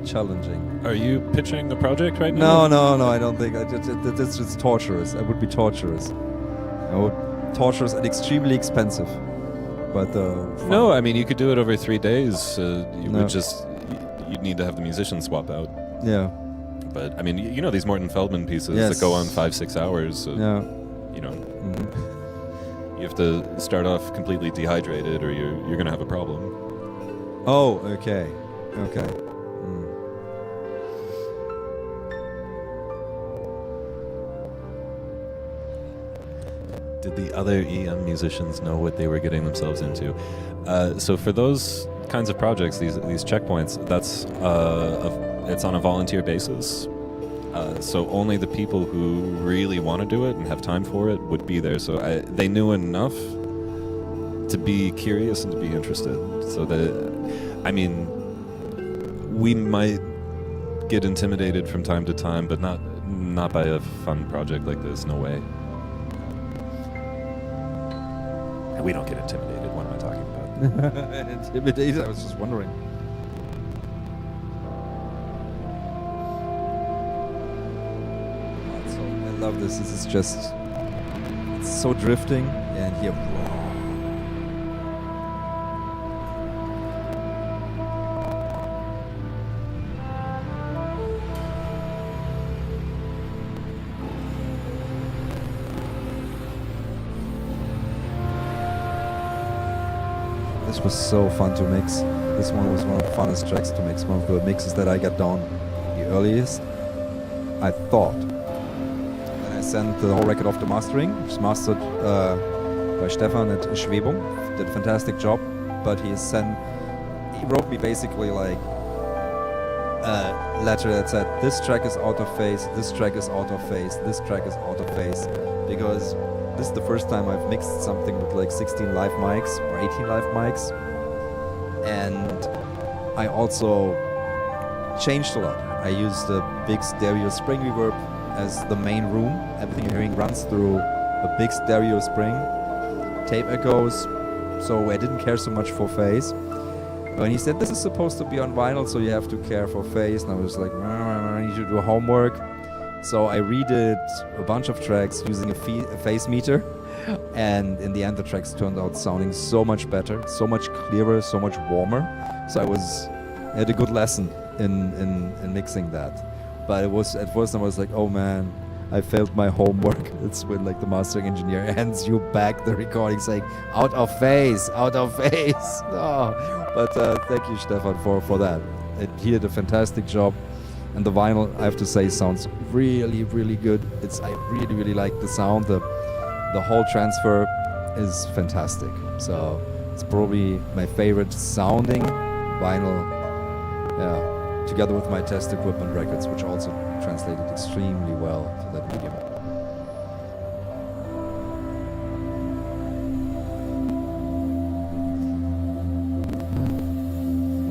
challenging. Are you pitching the project right now? No, I don't think. It's just torturous. It would be torturous. Torturous and extremely expensive. But fun. No, I mean you could do it over 3 days. You No. would just you'd need to have the musicians swap out. Yeah. But I mean, you know these Morton Feldman pieces Yes. that go on 5-6 hours. So, Yeah. you know, Mhm. you have to start off completely dehydrated, or you're gonna have a problem. Oh, okay. Okay. Did the other EM musicians know what they were getting themselves into? So for those kinds of projects, these checkpoints, that's it's on a volunteer basis. So only the people who really want to do it and have time for it would be there. So they knew enough to be curious and to be interested. So that, I mean, we might get intimidated from time to time, but not by a fun project like this. No way. And we don't get intimidated. What am I talking about? Intimidated. I was just wondering. So I love this. This is just, it's so drifting, and here. This was so fun to mix. This one was one of the funnest tracks to mix. One of the mixes that I got down the earliest. I thought. Then I sent the whole record off to mastering. It's mastered by Stefan at Schwebung. Did a fantastic job. But he wrote me basically like a letter that said, this track is out of phase, this track is out of phase, this track is out of phase. Because this is the first time I've mixed something with like 16 live mics or 18 live mics. And I also changed a lot. I used a big stereo spring reverb as the main room. Everything you're hearing runs through a big stereo spring. Tape echoes, so I didn't care so much for phase. When he said this is supposed to be on vinyl, so you have to care for phase, and I was like, I need to do homework. So I redid a bunch of tracks using a phase meter, and in the end the tracks turned out sounding so much better, so much clearer, so much warmer. So I had a good lesson in mixing that. But it was, at first I was like, oh man, I failed my homework. It's when like the mastering engineer hands you back the recording saying, out of phase, out of phase. No. But thank you, Stefan, for that. He did a fantastic job. And the vinyl, I have to say, sounds really, really good. I really, really like the sound. The whole transfer is fantastic. So it's probably my favorite sounding vinyl. Yeah, together with my test equipment records, which also translated extremely well to that medium.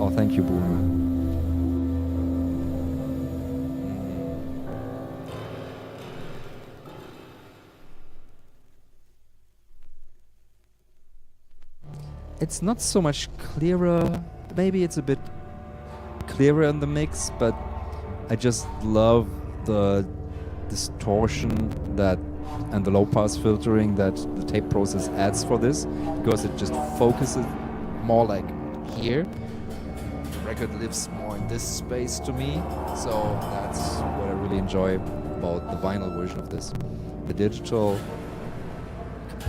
Oh, thank you, Bruno. It's not so much clearer. Maybe it's a bit clearer in the mix, but I just love the distortion and the low-pass filtering that the tape process adds for this, because it just focuses more like here. The record lives more in this space to me, so that's what I really enjoy about the vinyl version of this. The digital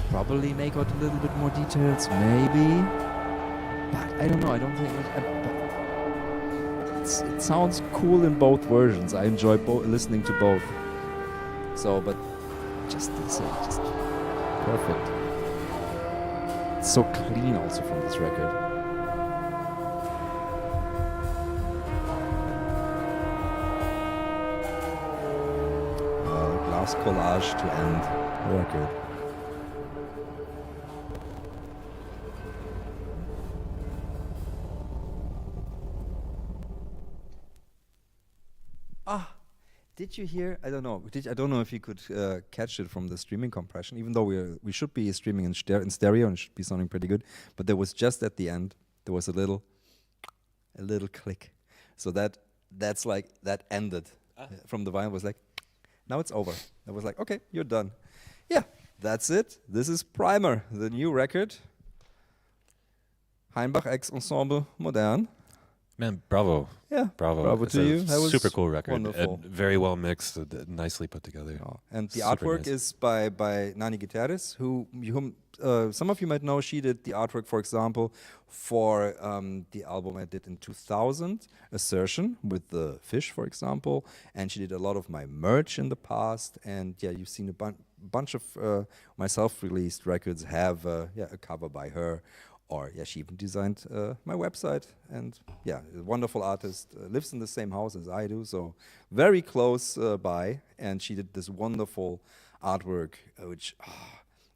probably make out a little bit more details, maybe, but I don't know. I don't think it sounds cool in both versions. I enjoy listening to both. So, but just perfect. It's so clean also from this record. Glass collage to end the record. Did you hear? I don't know. I don't know if you could catch it from the streaming compression. Even though we should be streaming in stereo and it should be sounding pretty good, but there was just at the end there was a little click. So that that's like that ended from the vinyl was like, now it's over. I was like, okay, you're done. Yeah, that's it. This is Primer, the new record. Hainbach X Ensemble Modern. Man, bravo. Yeah, Bravo. It's to a you. That was super cool record. wonderful. And very well mixed, nicely put together. Oh, and the Super artwork nice. is by Nani Guterres, whom some of you might know. She did the artwork, for example, for the album I did in 2000, Assertion, with the fish, for example. And she did a lot of my merch in the past. And yeah, you've seen a bunch of my self-released records have a cover by her. Or yeah, she even designed my website, and yeah, a wonderful artist, lives in the same house as I do, so very close by. And she did this wonderful artwork, which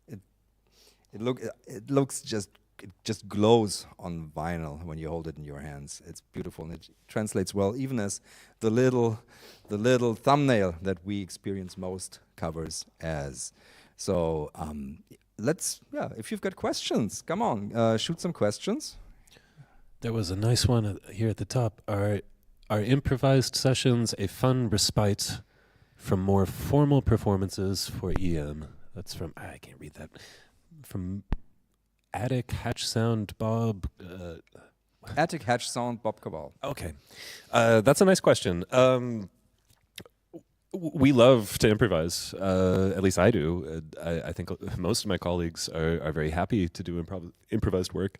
it looks just glows on vinyl when you hold it in your hands. It's beautiful, and it translates well, even as the little thumbnail that we experience most covers as. So. If you've got questions, come on, shoot some questions. There was a nice one here at the top. Are improvised sessions a fun respite from more formal performances for EM? That's from, I can't read that. From Attic Hatch Sound Bob. Attic Hatch Sound Bob Cabal. Okay. That's a nice question. We love to improvise. At least I do. I think most of my colleagues are very happy to do improvised work.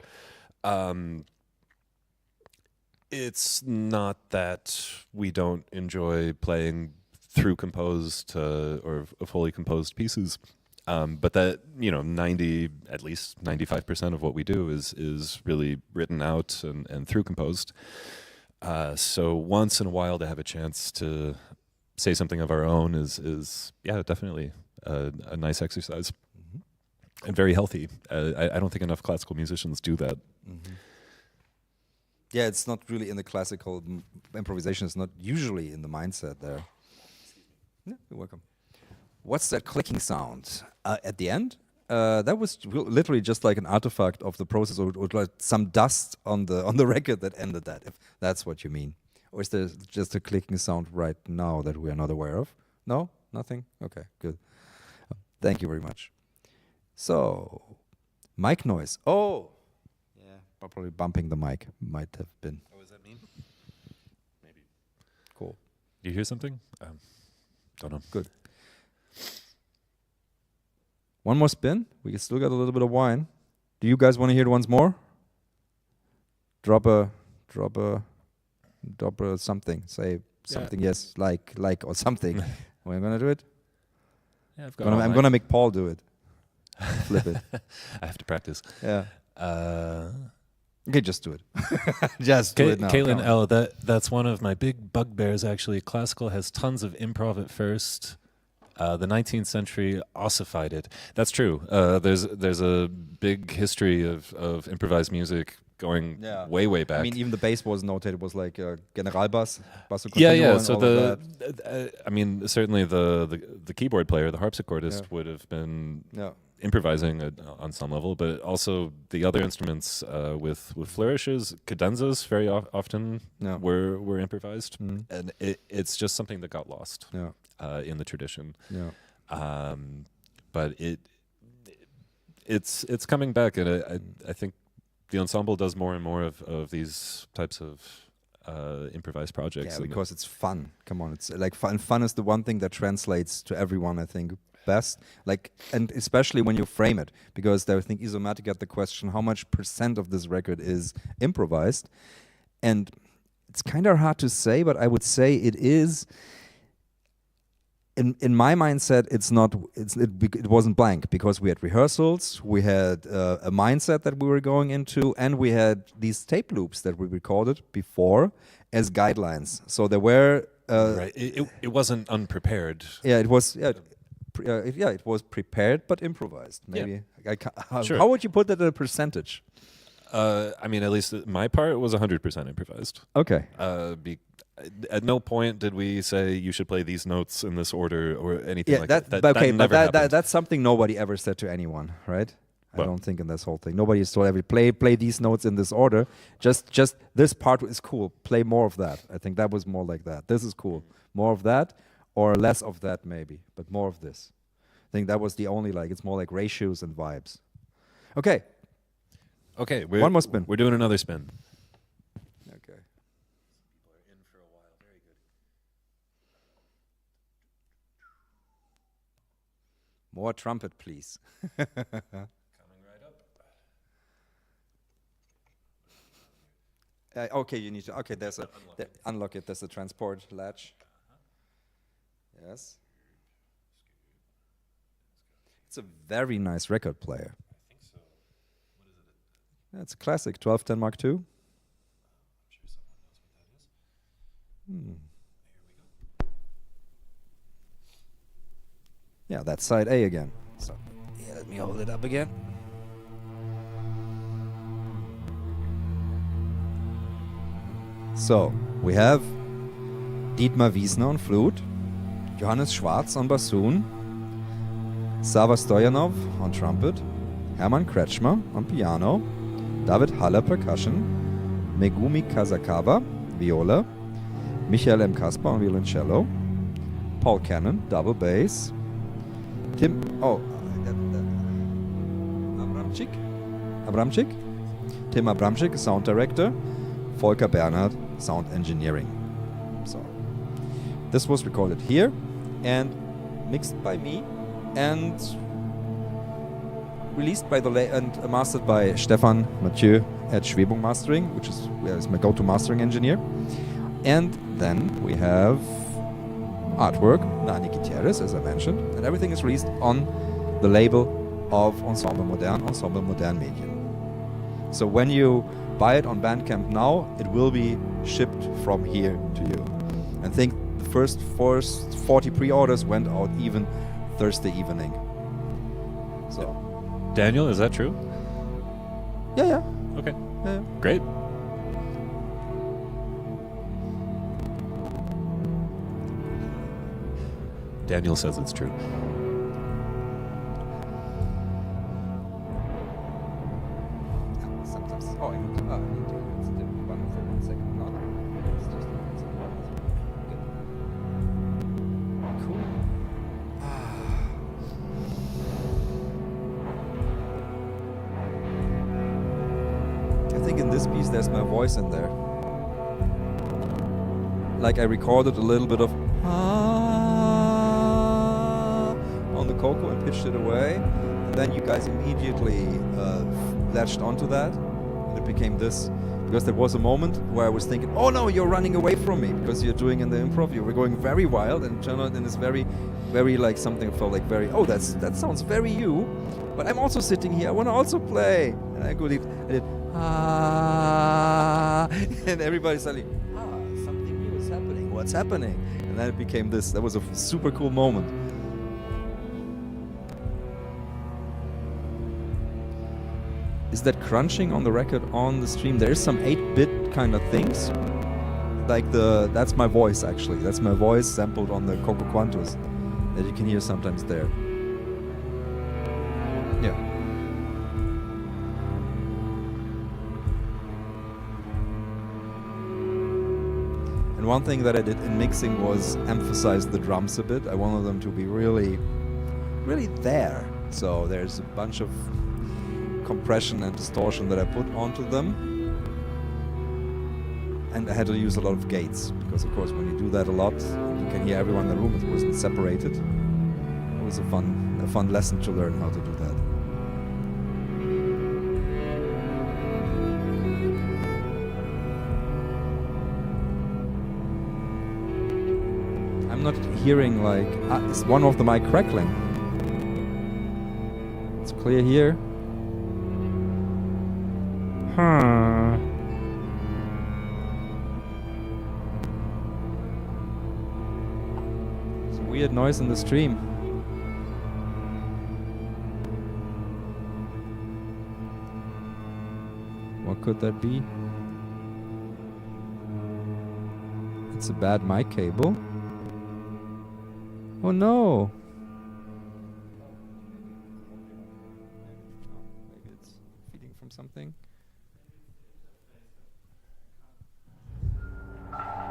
It's not that we don't enjoy playing through composed or fully composed pieces, but that at least 95% of what we do is really written out and through composed. So once in a while to have a chance to say something of our own is definitely a nice exercise and very healthy. I don't think enough classical musicians do that. Yeah, it's not really in the classical improvisation. It's not usually in the mindset there. Yeah, you're welcome. What's that clicking sound at the end? That was literally just like an artifact of the process, or like some dust on the record that ended that. If that's what you mean. Or is there just a clicking sound right now that we are not aware of? No? Nothing? Okay, good. Thank you very much. So, mic noise. Oh! Yeah, probably bumping the mic might have been. What does that mean? Maybe. Cool. You hear something? Don't know. Good. One more spin. We still got a little bit of wine. Do you guys want to hear it once more? Drop a something. Say something. Yes, like or something. We're gonna do it. Yeah, I'm gonna make Paul do it. Flip it. I have to practice. Yeah. Okay, just do it. Just do it now. Caitlin L. That's one of my big bugbears. Actually, classical has tons of improv at first. The 19th century ossified it. That's true. There's a big history of improvised music going way back. I mean, even the bass was noted. It was like Generalbass, basso Yeah. continuo, So and certainly the keyboard player, the harpsichordist, would have been improvising on some level, but also the other instruments with flourishes, cadenzas very often were improvised, and it's just something that got lost in the tradition. But it's coming back, and I think the ensemble does more and more of these types of improvised projects. Yeah, because it's fun. Come on, it's like fun. Fun is the one thing that translates to everyone, I think, best. Like, and especially when you frame it, because I think Isomatic got the question, how much % of this record is improvised? And it's kind of hard to say, but I would say it is. In my mindset, it wasn't blank, because we had rehearsals, we had a mindset that we were going into, and we had these tape loops that we recorded before as guidelines. So there were right. It wasn't unprepared. Yeah, it was. Yeah, it was prepared but improvised. Maybe. Yeah. Sure. How would you put that in a percentage? I mean, at least my part was 100% improvised. Okay. At no point did we say you should play these notes in this order or anything like that. Okay, that never happened. That's something nobody ever said to anyone, right? I Well- don't think in this whole thing. Nobody is told every play these notes in this order. Just this part is cool. Play more of that. I think that was more like that. This is cool. More of that, or less of that maybe, but more of this. I think that was the only like. It's more like ratios and vibes. Okay. Okay, One more spin. We're doing another spin. Okay. More trumpet, please. Okay, you need to. Okay, there's a unlock it. There's a transport latch. Yes. It's a very nice record player. I think so. What is it? Yeah, it's a classic 1210 Mark II. I'm sure someone knows what that is. Hmm. Here we go. Yeah, that's side A again. So, yeah, let me hold it up again. So, we have Dietmar Wiesner on flute, Johannes Schwarz on bassoon, Sava Stoyanov on trumpet, Hermann Kretschmer on piano, David Haller percussion, Megumi Kazakawa viola, Michael M. Kasper on violoncello, Paul Cannon double bass, Abramczyk, Tim Abramczyk, sound director, Volker Bernhard, sound engineering. So this was recorded here and mixed by me and released by and mastered by Stefan Mathieu at Schwebung Mastering, which is my go-to mastering engineer. And then we have artwork, Nani Gutierrez, as I mentioned, and everything is released on the label of Ensemble Modern, Ensemble Modern Medien. So when you buy it on Bandcamp now, it will be shipped from here to you. I think the first 40 pre-orders went out even Thursday evening. So, Daniel, is that true? yeah. Okay, Yeah. great. Daniel says it's true. Sometimes. Oh, I need to let's do one for 1 second. No, it's just good. Cool. I think in this piece there's my voice in there. Like I recorded a little bit of on the Coco and pitched it away, and then you guys immediately latched onto that, and it became this. Because there was a moment where I was thinking, oh no, you're running away from me, because you're doing in the improv, you were going very wild, and turned out in this very, very like something that felt like very, oh, that sounds very you, but I'm also sitting here, I want to also play. And I did, and everybody suddenly, something new is happening, what's happening? And then it became this. That was a super cool moment. Is that crunching on the record on the stream? There is some 8-bit kind of things. Like that's my voice actually. That's my voice sampled on the Coco Quantus that you can hear sometimes there. Yeah. And one thing that I did in mixing was emphasize the drums a bit. I wanted them to be really, really there. So there's a bunch of compression and distortion that I put onto them, and I had to use a lot of gates because, of course, when you do that a lot, you can hear everyone in the room. It wasn't separated. It was a fun lesson to learn how to do that. I'm not hearing like is one of the mic crackling. It's clear here. Some weird noise in the stream. What could that be? It's a bad mic cable. Oh no! something.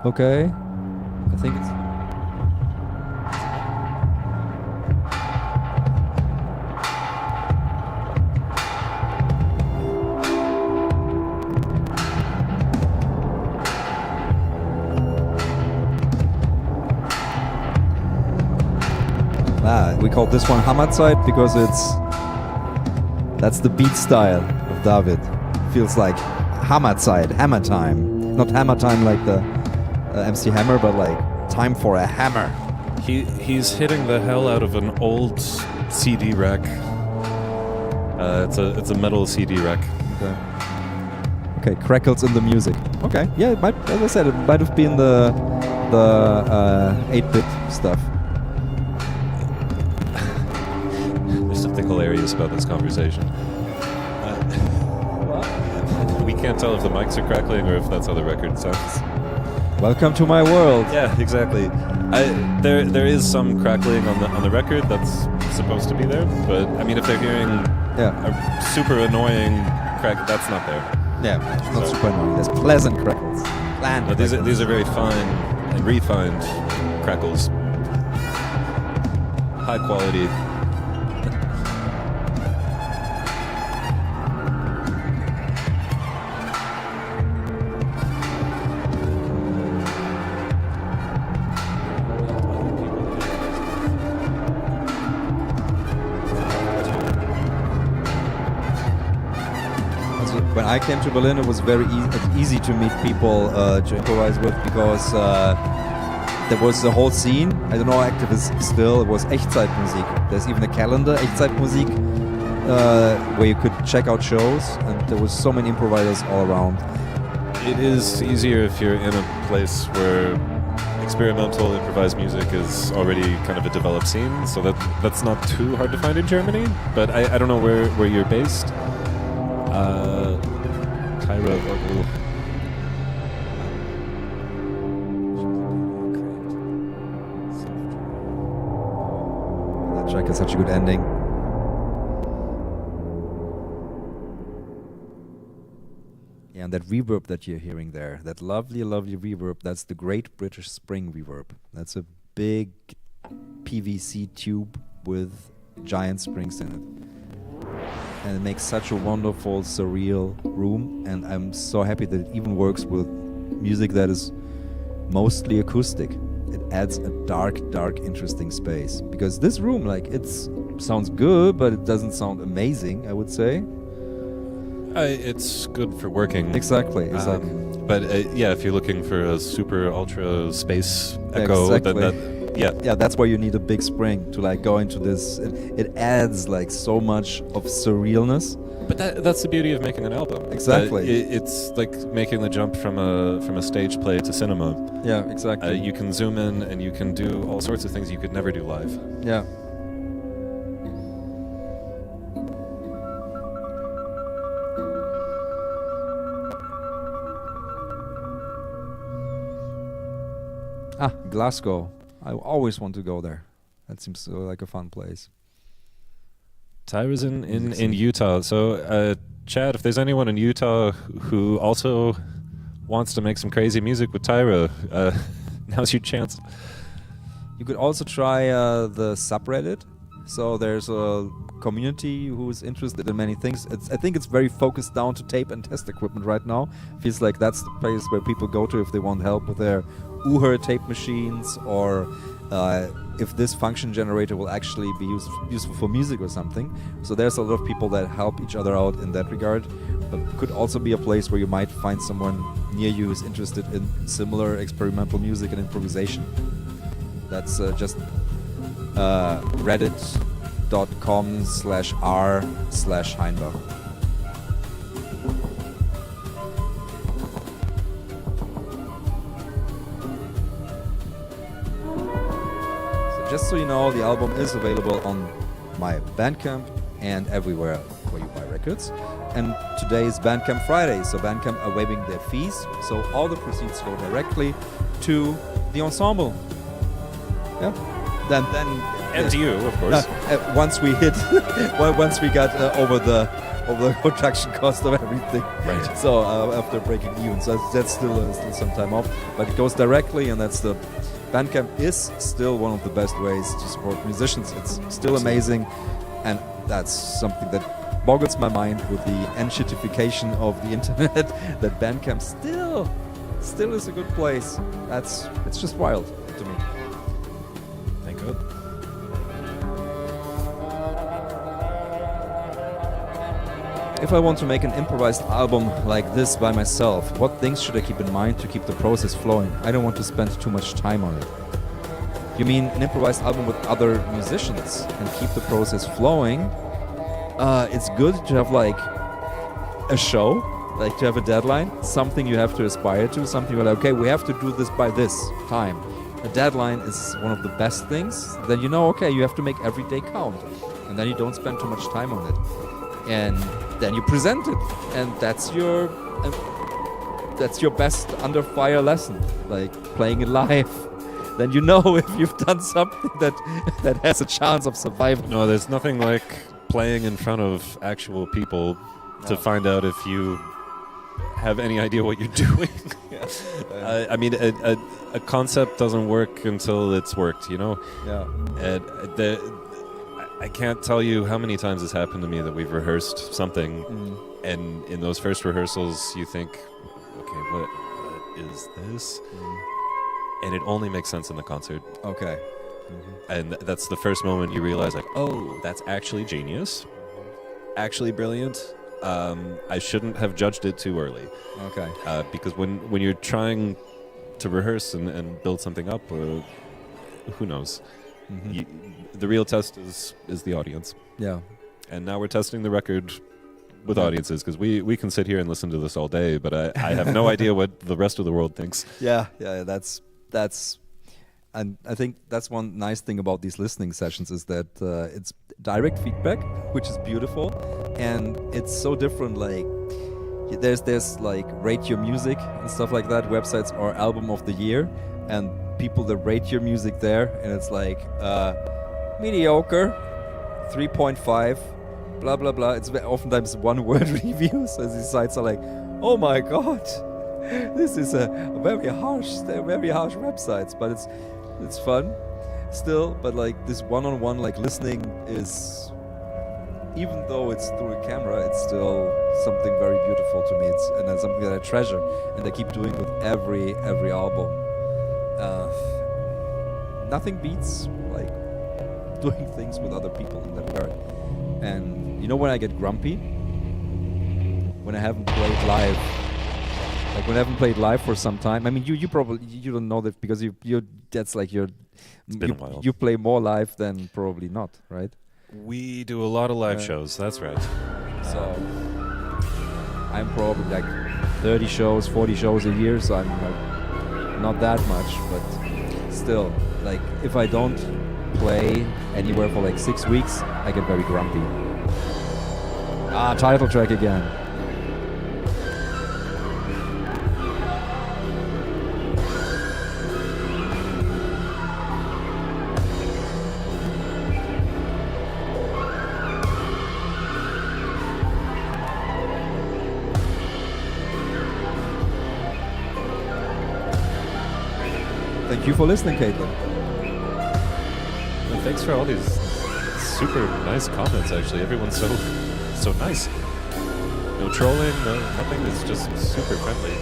Okay. I think it's... we call this one Hammerzeit because that's the beat style of David. Feels like Hammerzeit, hammer time. Not hammer time like the MC Hammer, but like time for a hammer. He's hitting the hell out of an old CD rack. It's a metal CD rack. Okay, crackles in the music. Okay, yeah, it might, as I said, it might have been the 8-bit stuff. There's something hilarious about this conversation. We can't tell if the mics are crackling or if that's how the record sounds. Welcome to my world. Yeah, exactly. There is some crackling on the record that's supposed to be there, but I mean, if they're hearing a super annoying crack, that's not there. Yeah, it's not super annoying. There's pleasant crackles. But these are very fine and refined crackles. High quality. When I came to Berlin, it was very easy to meet people to improvise with because there was the whole scene. I don't know how active it is still. It was Echtzeitmusik. There's even a calendar, Echtzeitmusik, where you could check out shows, and there was so many improvisers all around. It is easier if you're in a place where experimental improvised music is already kind of a developed scene, so that's not too hard to find in Germany. But I don't know where you're based. Tyra vocal. That track has such a good ending. Yeah, and that reverb that you're hearing there, that lovely, lovely reverb, that's the Great British Spring reverb. That's a big PVC tube with giant springs in it. And it makes such a wonderful, surreal room, and I'm so happy that it even works with music that is mostly acoustic. It adds a dark, interesting space. Because this room, like, it sounds good, but it doesn't sound amazing, I would say. It's good for working. Exactly. But yeah, if you're looking for a super ultra space echo, then yeah, that's why you need a big spring to like go into this. It adds like so much of surrealness. But that's the beauty of making an album. Exactly. It's like making the jump from a stage play to cinema. Yeah, exactly. You can zoom in and you can do all sorts of things you could never do live. Yeah. Glasgow. I always want to go there. That seems like a fun place. Tyra's in Utah. So, Chad, if there's anyone in Utah who also wants to make some crazy music with Tyra, now's your chance. You could also try the subreddit. So there's a community who's interested in many things. I think it's very focused down to tape and test equipment right now. Feels like that's the place where people go to if they want help with their Uher tape machines, or if this function generator will actually be useful for music or something. So there's a lot of people that help each other out in that regard. But it could also be a place where you might find someone near you who's interested in similar experimental music and improvisation. That's just reddit.com/r/Hainbach. Just so you know, the album is available on my Bandcamp and everywhere where you buy records. And today is Bandcamp Friday, so Bandcamp are waiving their fees, so all the proceeds go directly to the ensemble. Yeah. Then And to you, of course. Once we hit, once we got over the production cost of everything. Right. So after breaking even, so that's still some time off. But it goes directly, and that's the Bandcamp is still one of the best ways to support musicians. It's still amazing, and that's something that boggles my mind with the enshittification of the internet. That Bandcamp still is a good place. It's just wild to me. Thank God. If I want to make an improvised album like this by myself, what things should I keep in mind to keep the process flowing? I don't want to spend too much time on it. You mean an improvised album with other musicians and keep the process flowing? It's good to have like a show, like to have a deadline, something you have to aspire to, something you're like, okay, we have to do this by this time. A deadline is one of the best things. Then you know, okay, you have to make every day count. And then you don't spend too much time on it. And then you present it, and that's your best under fire lesson, like playing it live. Then you know if you've done something that has a chance of surviving. No, there's nothing like playing in front of actual people to find out if you have any idea what you're doing. I mean, a concept doesn't work until it's worked, you know? Yeah. And I can't tell you how many times it's happened to me that we've rehearsed something, and in those first rehearsals you think, okay, what is this? And it only makes sense in the concert. Okay. And that's the first moment you realize, like, oh, that's actually genius, actually brilliant. I shouldn't have judged it too early. Okay. Because when you're trying to rehearse and build something up, or who knows, the real test is the audience. Yeah. And now we're testing the record with audiences, because we can sit here and listen to this all day, but I have no idea what the rest of the world thinks. Yeah. That's, and I think that's one nice thing about these listening sessions is that it's direct feedback, which is beautiful, and it's so different. Like there's like rate your music and stuff like that. Websites are album of the year, and people that rate your music there, and it's like mediocre, 3.5, blah blah blah. It's oftentimes one-word reviews, as these sites are like, oh my god, this is a very harsh websites, but it's fun still. But like this one-on-one like listening is, even though it's through a camera, it's still something very beautiful to me. And it's something that I treasure, and I keep doing with every album. Nothing beats like doing things with other people in that regard. And you know when I get grumpy? When I haven't played live. Like when I haven't played live for some time. I mean, you probably you don't know that because you that's like your. It's been a while. You play more live than probably not, right? We do a lot of live shows. That's right. So I'm probably like 30 shows, 40 shows a year. So I'm like not that much, but still, like if I don't play anywhere for like 6 weeks, I get very grumpy. Title track again. Thank you for listening, Caitlin. And thanks for all these super nice comments, actually. Everyone's so nice. No trolling, nothing. It's just super friendly.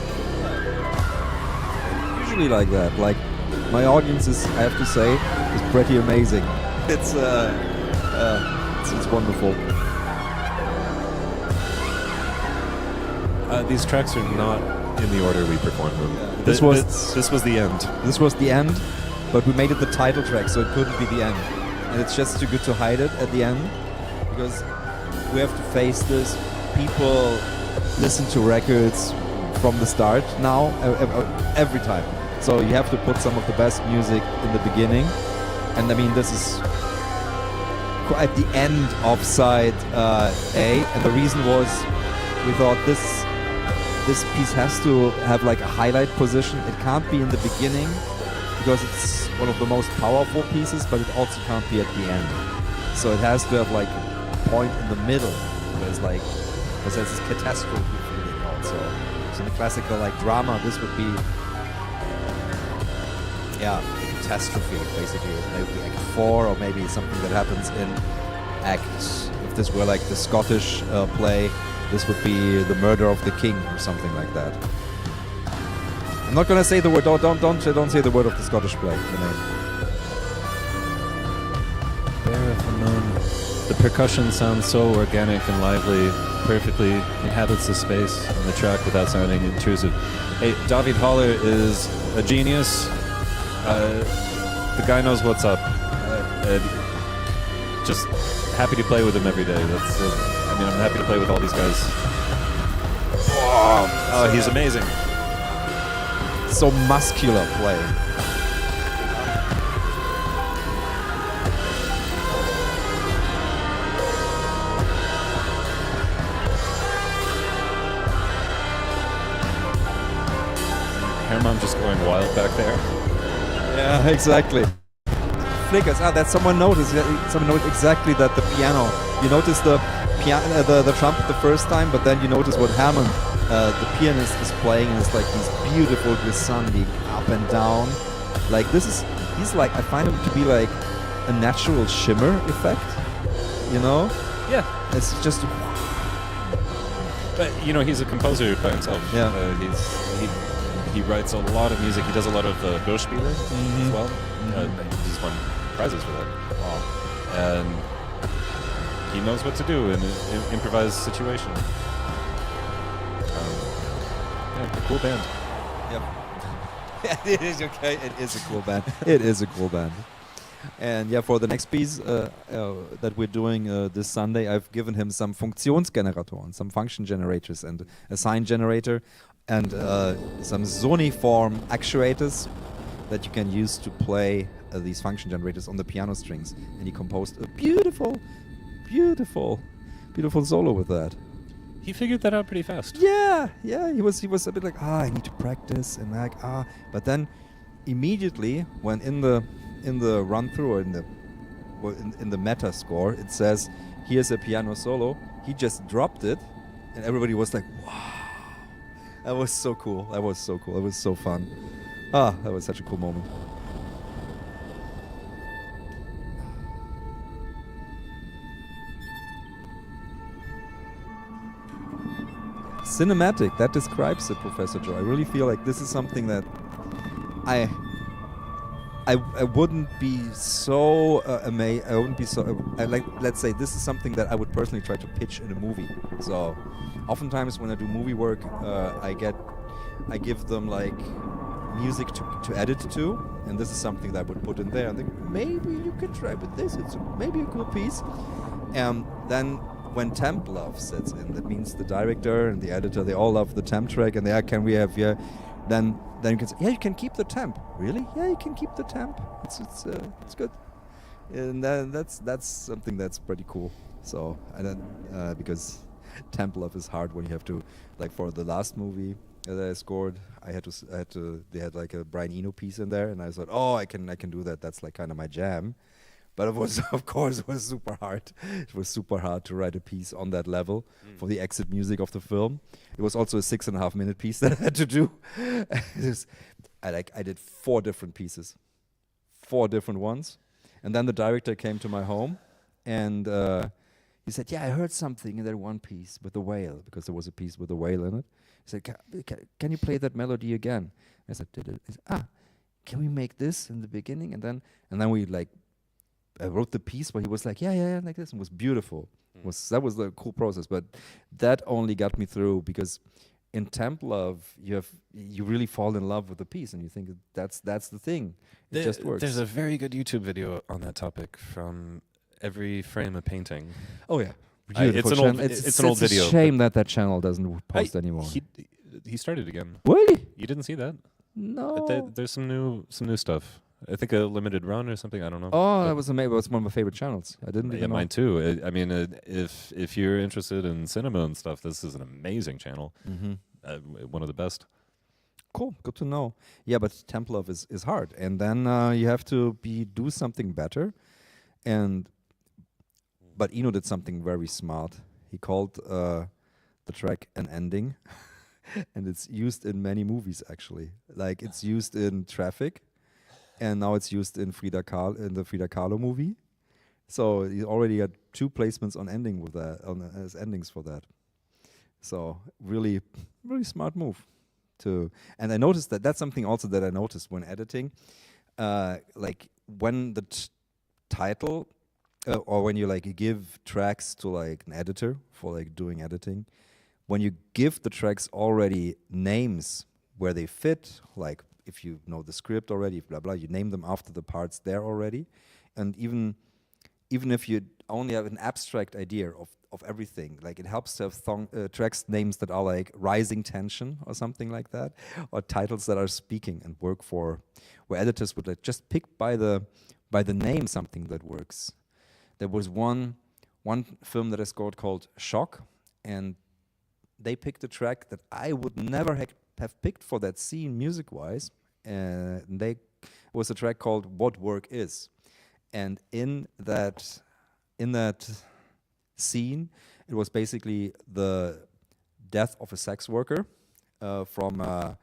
Usually like that. Like my audience is, I have to say, is pretty amazing. It's wonderful. These tracks are not in the order we performed them. Yeah. This was the end. This was the end, but we made it the title track, so it couldn't be the end. And it's just too good to hide it at the end, because we have to face this. People listen to records from the start now, every time. So you have to put some of the best music in the beginning. And I mean, this is at the end of side A, and the reason was we thought this piece has to have like a highlight position. It can't be in the beginning, because it's one of the most powerful pieces, but it also can't be at the end. So it has to have like a point in the middle. There's like, because there's this catastrophe feeling also. So in the classical like drama, this would be, yeah, a catastrophe basically. Maybe Act 4 or maybe something that happens in Act. If this were like the Scottish play, this would be the murder of the king or something like that. I'm not gonna say the word. Don't say the word of the Scottish play. The name. The percussion sounds so organic and lively, perfectly inhabits the space on the track without sounding intrusive. Hey, David Haller is a genius. The guy knows what's up. Just happy to play with him every day. I'm happy to play with all these guys. Oh, he's amazing. So muscular playing. Herman just going wild back there. Yeah, exactly. Flickers. That someone noticed. Someone noticed exactly that the piano. You noticed the trumpet the first time, but then you notice what Hammond, the pianist, is playing, and it's like these beautiful glissandi up and down. Like he's like, I find him to be like a natural shimmer effect. You know? Yeah. It's just. But he's a composer by himself. Yeah. He writes a lot of music. He does a lot of Gauspiele as well. He's won prizes for that. Wow. And he knows what to do in an improvised situation. Yeah, a cool band. Yep. It is okay. It is a cool band. It is a cool band. And yeah, for the next piece that we're doing this Sunday, I've given him some Funktionsgeneratoren, some function generators, and a sign generator, and some Soniform actuators that you can use to play these function generators on the piano strings. And he composed a beautiful, beautiful, beautiful solo with that. He figured that out pretty fast. Yeah, he was a bit like, I need to practice, and like, but then immediately when in the run through or in the meta score it says here's a piano solo, he just dropped it, and everybody was like, wow, that was so cool. It was so fun. That was such a cool moment. Cinematic, that describes it, Professor Joe. I really feel like this is something that I wouldn't be so amazed. I wouldn't be so like. Let's say this is something that I would personally try to pitch in a movie. So, oftentimes when I do movie work, I give them like music to edit to, and this is something that I would put in there. I think maybe you could try with this. It's maybe a cool piece. Then when temp love sets in, that means the director and the editor, they all love the temp track, and can we have then you can say, yeah, you can keep the temp. Really? Yeah, you can keep the temp. It's good. And that's something that's pretty cool. So because temp love is hard when you have to, like for the last movie that I scored, they had like a Brian Eno piece in there, and I thought, I can do that. That's like kind of my jam. But it was, of course, super hard. It was super hard to write a piece on that level for the exit music of the film. It was also a 6.5 minute piece that I had to do. I did 4 different pieces, 4 different ones. And then the director came to my home, and he said, yeah, I heard something in that one piece with the whale, because there was a piece with a whale in it. He said, can you play that melody again? I said, did it? He said, can we make this in the beginning? And then we like, I wrote the piece where he was like, yeah, like this, and it was beautiful. That was the cool process, but that only got me through, because in temp love, you really fall in love with the piece, and you think that's the thing. It just works. There's a very good YouTube video on that topic from Every Frame a Painting. Oh yeah, it's an old video. It's a shame that channel doesn't post anymore. He started again. Really? You didn't see that? No. But there's some new stuff. I think a limited run or something. I don't know. Oh, that was amazing. It was one of my favorite channels. I didn't even know. Mine too. I mean, if you're interested in cinema and stuff, this is an amazing channel. Mm-hmm. One of the best. Cool, good to know. Yeah, but Templov is hard, and then you have to do something better. And but Eno did something very smart. He called the track an ending, and it's used in many movies actually. Like it's used in Traffic, and now it's used in in the Frida Kahlo movie. So he already got 2 placements on ending with that, as endings for that. So really, really smart move. And I noticed that's something also that I noticed when editing, like when the title or when you like give tracks to like an editor for like doing editing, when you give the tracks already names where they fit, like if you know the script already, blah blah, you name them after the parts there already, and even if you only have an abstract idea of everything, like it helps to have tracks names that are like Rising Tension or something like that, or titles that are speaking and work for, where editors would like just pick by the name something that works. There was one film that I scored called Shock, and they picked a track that I would never have picked for that scene music-wise, and it was a track called What Work Is. And in that scene, it was basically the death of a sex worker from an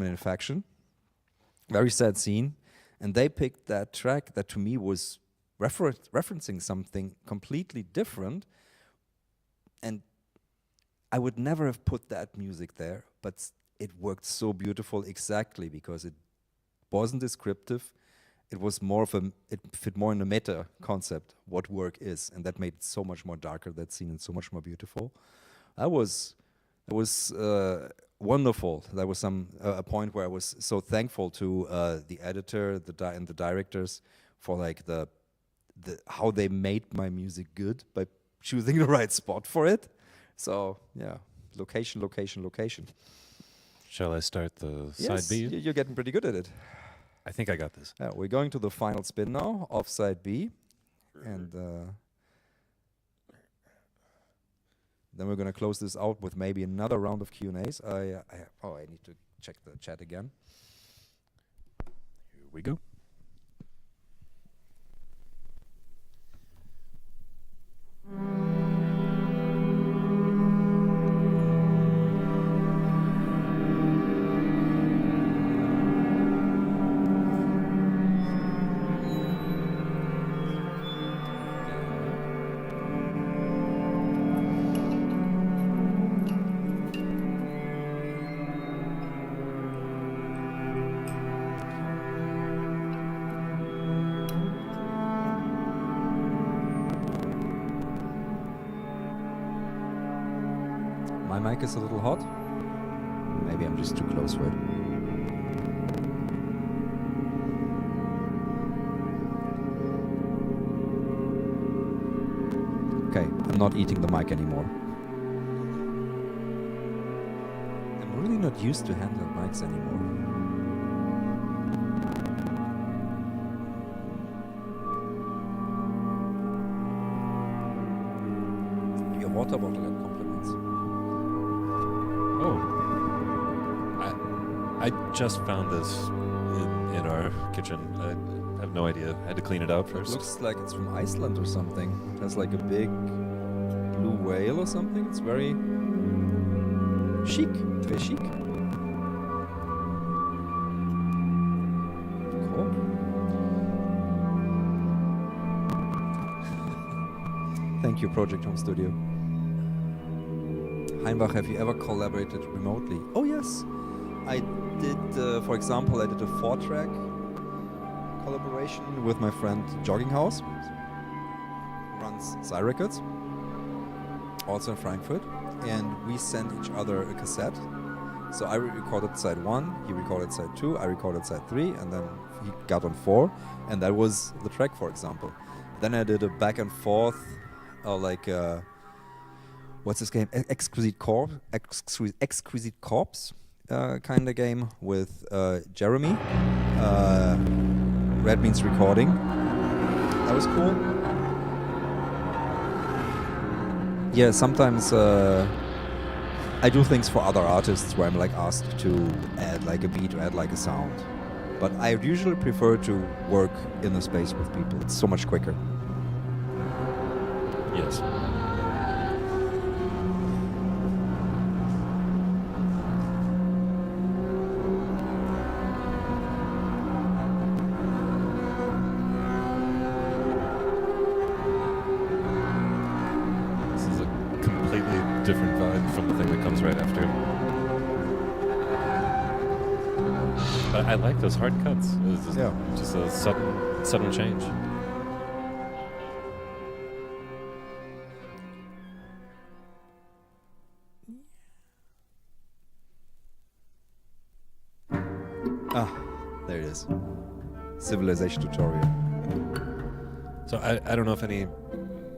infection. Very sad scene. And they picked that track that to me was referencing something completely different. And I would never have put that music there, but it worked so beautiful exactly because it wasn't descriptive. It was it fit more in the meta concept, what work is, and that made it so much more darker, that scene, and so much more beautiful. That was wonderful. That was a point where I was so thankful to the editor, and the directors for like the how they made my music good by choosing the right spot for it. So yeah, location. Shall I start the Yes, side B? you're getting pretty good at it. I think I got this. Yeah, we're going to the final spin now of side B, and then we're going to close this out with maybe another round of Q&As. I need to check the chat again. Here we go. My mic is a little hot. Maybe I'm just too close for it. Okay, I'm not eating the mic anymore. I'm really not used to handheld mics anymore. Your water bottle and compliments. Oh. I just found this in our kitchen. I have no idea. I had to clean it out first. Looks like it's from Iceland or something. It has like a big blue whale or something. It's very chic. Very chic. Cool. Thank you, Project Home Studio. Hainbach, have you ever collaborated remotely? Oh yes. I did, for example, I did a 4-track collaboration with my friend Jogging House, who runs Psy Records, also in Frankfurt, and we sent each other a cassette. So I recorded side 1, he recorded side 2, I recorded side 3, and then he got on 4, and that was the track, for example. Then I did a back and forth, what's this game? Exquisite Corpse kind of game with Jeremy. Red means recording. That was cool. Yeah, sometimes I do things for other artists where I'm like asked to add like a beat or add like a sound. But I usually prefer to work in a space with people. It's so much quicker. Yes. This is a completely different vibe from the thing that comes right after. But I like those hard cuts. It's just, Yeah. just a sudden change. Ah, there it is. Civilization tutorial. So I don't know if any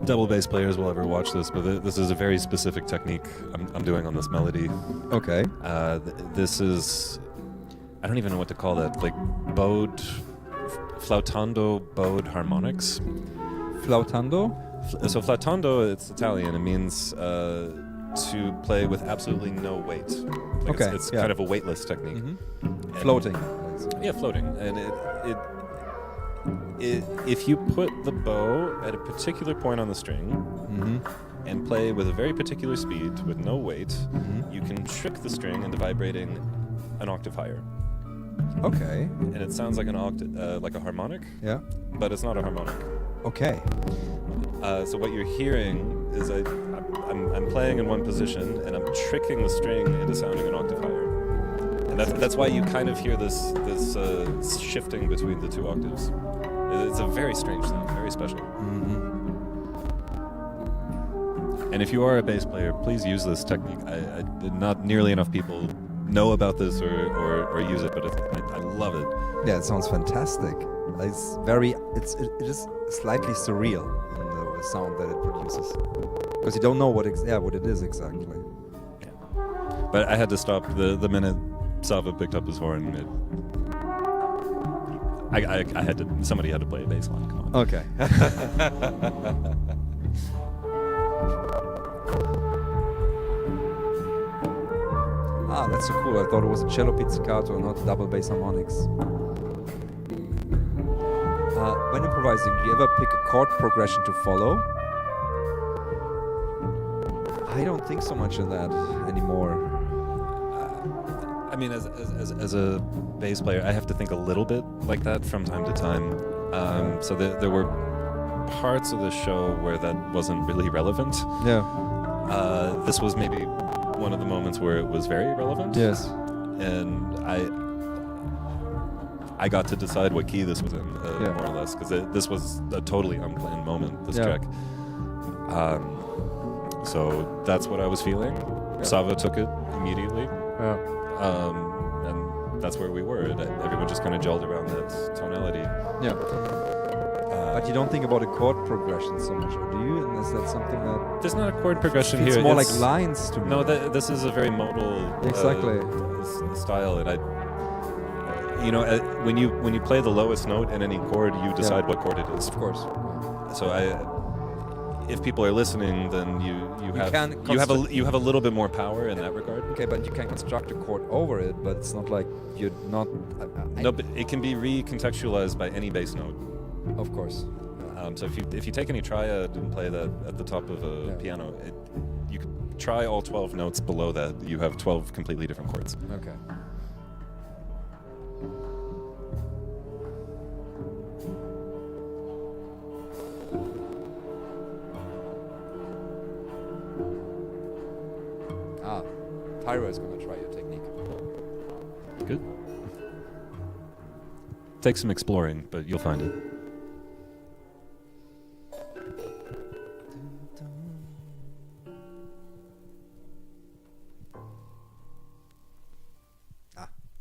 double bass players will ever watch this, but this is a very specific technique I'm doing on this melody. Okay. This is, I don't even know what to call that, like bowed, flautando bowed harmonics. Flautando? So flautando, it's Italian. It means to play with absolutely no weight. Like Okay, it's yeah. kind of a weightless technique. Mm-hmm. Floating. Yeah, floating. And if you put the bow at a particular point on the string Mm-hmm. and play with a very particular speed with no weight, Mm-hmm. you can trick the string into vibrating an octave higher. Okay. And it sounds like an octave, like a harmonic, Yeah. but it's not a harmonic. Okay. So what you're hearing is I'm playing in one position and I'm tricking the string into sounding an octave higher. And that's why you kind of hear this shifting between the two octaves. It's a very strange sound, very special. Mm-hmm. And if you are a bass player, please use this technique. Not nearly enough people know about this or use it, but I love it. Yeah, it sounds fantastic. It's very. It is slightly surreal in the sound that it produces, because you don't know what it is exactly. But I had to stop the minute Sava picked up his horn. I had to. Somebody had to play a bass line. Come on. Okay. Ah, that's so cool. I thought it was a cello pizzicato, not double bass harmonics. When improvising, do you ever pick a chord progression to follow? I don't think so much in that anymore. I mean, as a bass player, I have to think a little bit like that from time to time. So there were parts of the show where that wasn't really relevant. Yeah. This was maybe one of the moments where it was very relevant. Yes. And I got to decide what key this was in, Yeah. more or less, because this was a totally unplanned moment, this Yeah. track. So that's what I was feeling. Yeah. Sava took it immediately. Yeah. And that's where we were. Everyone just kind of gelled around that tonality. Yeah. But you don't think about a chord progression so much, or do you? And is that something that There's not a chord progression it's here. more like lines to me? No, this is a very modal Exactly. style, and when you play the lowest note in any chord, you decide what chord it is. Of course. So if people are listening, then you have a little bit more power in that regard. Okay, but you can construct a chord over it, but it's not like you're not. No, but it can be recontextualized by any bass note. Of course. So if you take any triad and play that at the top of a piano, you could try all 12 notes below that. You have 12 completely different chords. Okay. Tyra is going to try your technique. Good. Takes some exploring, but you'll find it.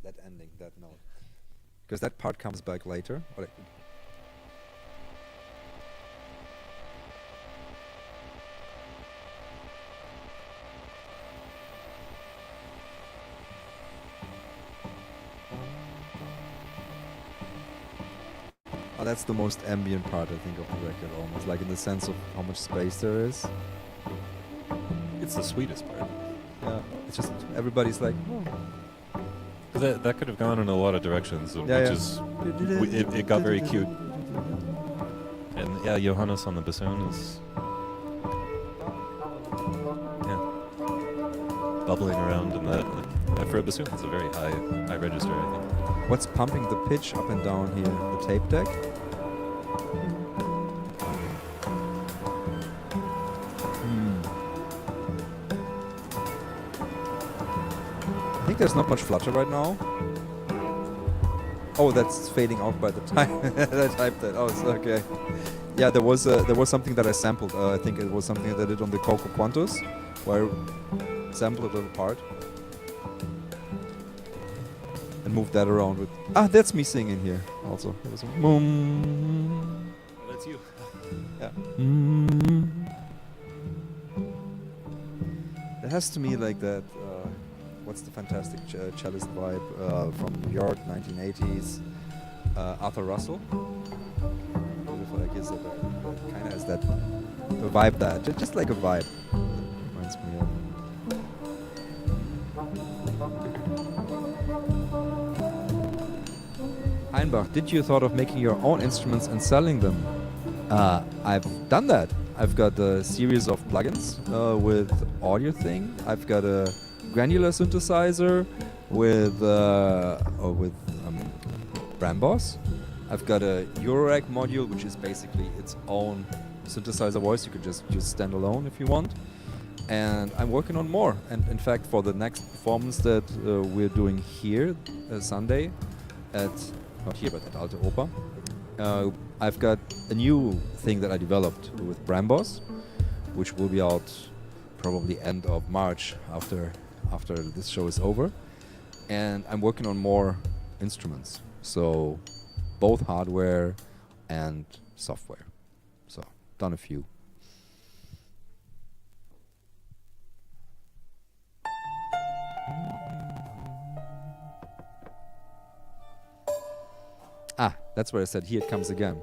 That ending, that note. Because that part comes back later. Oh, that's the most ambient part, I think, of the record, almost, like in the sense of how much space there is. It's the sweetest part. Yeah, it's just everybody's like, oh. That could have gone in a lot of directions, Yeah, which yeah. is it got very cute. And yeah, Johannes on the bassoon is bubbling around in that. For a bassoon, it's a very high register, I think. What's pumping the pitch up and down here? The tape deck? I think there's not much flutter right now. Oh, that's fading out by the time that I typed that. Oh, it's okay. Yeah, there was something that I sampled. I think it was something that I did on the Coco Quantus, where I sampled it apart and moved that around with. That's me singing here. Also, it was That's you. Yeah. It has to me like that. What's the fantastic cellist vibe from New York, 1980s? Arthur Russell. Beautiful, I guess it kind of has that vibe. Just like a vibe. Reminds me of. Hainbach, did you thought of making your own instruments and selling them? I've done that. I've got a series of plugins with audio thing. I've got a granular synthesizer with Brambos. I've got a Eurorack module, which is basically its own synthesizer voice. You could just use standalone if you want. And I'm working on more. And in fact, for the next performance that we're doing here Sunday at not here but at Alte Oper, I've got a new thing that I developed with Brambos, which will be out probably end of March after this show is over. And I'm working on more instruments, so both hardware and software. So done a few. That's where I said here it comes again,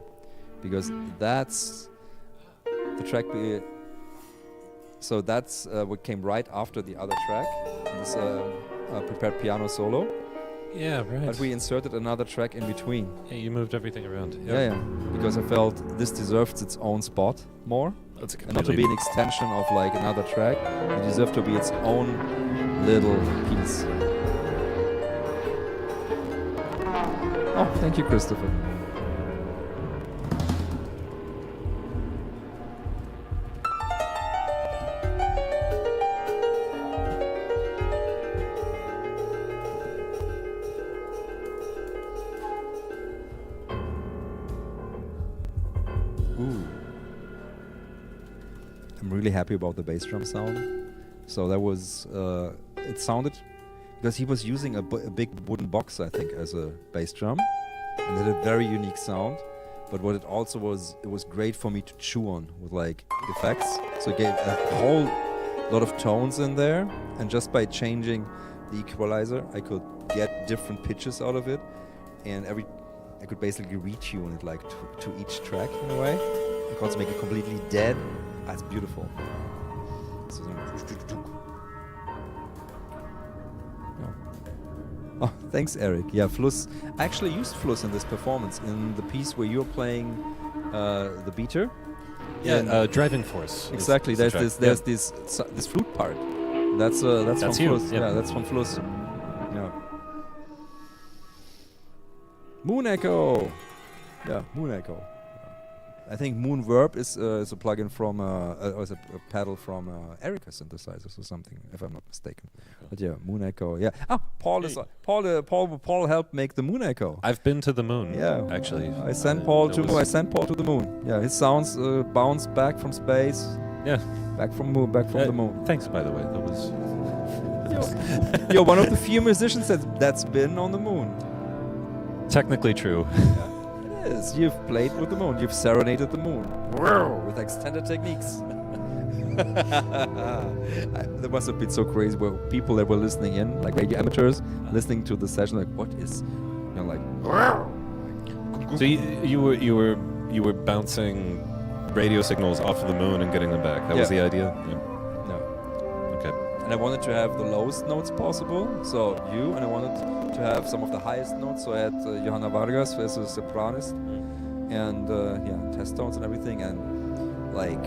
because that's the track. So that's what came right after the other track, this prepared piano solo. Yeah, right. But we inserted another track in between. Yeah, you moved everything around. Yeah, because I felt this deserves its own spot more, That's a and not to be an extension of like another track. It deserved to be its own little piece. Oh, thank you, Christopher. I'm really happy about the bass drum sound. So that was, it sounded, because he was using a big wooden box, I think, as a bass drum, and it had a very unique sound. But what it also was, it was great for me to chew on with like effects. So it gave a whole lot of tones in there, and just by changing the equalizer, I could get different pitches out of it, and I could basically retune it like to each track in a way. I could also make it completely dead. That's beautiful. So, oh, thanks, Eric. Yeah, Fluss. I actually used Fluss in this performance in the piece where you're playing the beater. Yeah, driving force. Exactly. is the There's track. this flute part. That's from you, Fluss. yeah. Yeah, that's from Fluss. Yeah. Moon Echo. Yeah, Moon Echo. I think Moon Verb is a plugin from or is a pedal from Erica synthesizers or something, if I'm not mistaken. But yeah, Moon Echo. Yeah. Paul is Paul helped make the Moon Echo. I've been to the moon. Yeah, actually. I sent Paul to the moon. Yeah, his sounds bounce back from space. Yeah, back from the moon. Thanks, by the way. That was. You're one of the few musicians that's been on the moon. Technically true. Yes, you've played with the moon. You've serenaded the moon with extended techniques. That must have been so crazy. Where people that were listening in, like radio amateurs, listening to the session, like, what is, like. So you were bouncing radio signals off of the moon and getting them back. That was the idea. Yeah. No. Okay. and I wanted to have the lowest notes possible, so you, and I wanted to have some of the highest notes, so I had Johanna Vargas as a sopranis, and test tones and everything, and like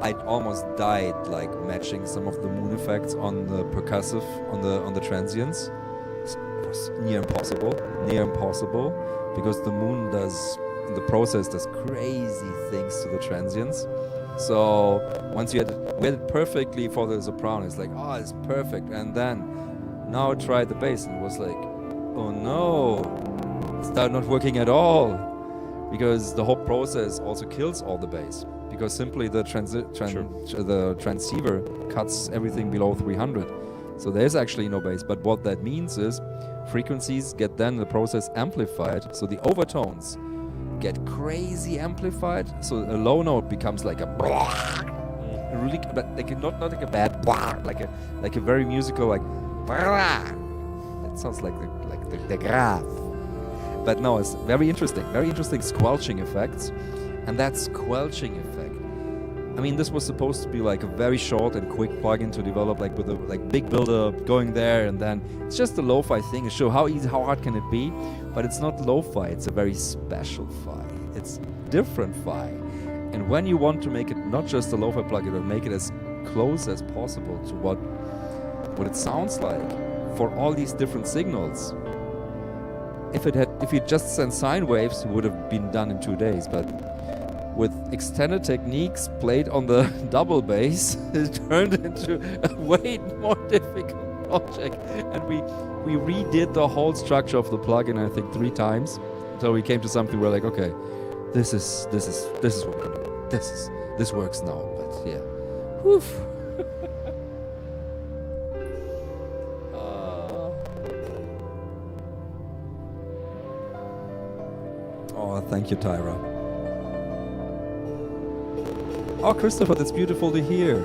I almost died like matching some of the moon effects on the percussive, on the transients. It was near impossible, because the moon does, in the process, does crazy things to the transients. So once we had it perfectly for the soprano, it's like, oh, it's perfect. And then now I tried the bass and it was like, oh no, it started not working at all, because the whole process also kills all the bass, because simply the the transceiver cuts everything below 300. So there's actually no bass. But what that means is frequencies get then in the process amplified, so the overtones get crazy amplified, so a low note becomes like a really, but like not like a bad like a very musical like it sounds like the graph. But no, it's very interesting squelching effects. And that squelching effect, I mean, this was supposed to be like a very short and quick plugin to develop, like with a big build-up going there, and then it's just a lo-fi thing to show how hard can it be. But it's not lo-fi, it's a very special fi. It's different fi. And when you want to make it not just a lo-fi plugin, but make it as close as possible to what it sounds like for all these different signals. If you just sent sine waves, it would have been done in 2 days. But with extended techniques played on the double bass, it turned into a way more difficult project. And we redid the whole structure of the plugin, I think 3 times, until we came to something where like, okay, this is what we're gonna do. This works now. But yeah, whew. Oh, thank you, Tyra. Oh, Christopher, that's beautiful to hear.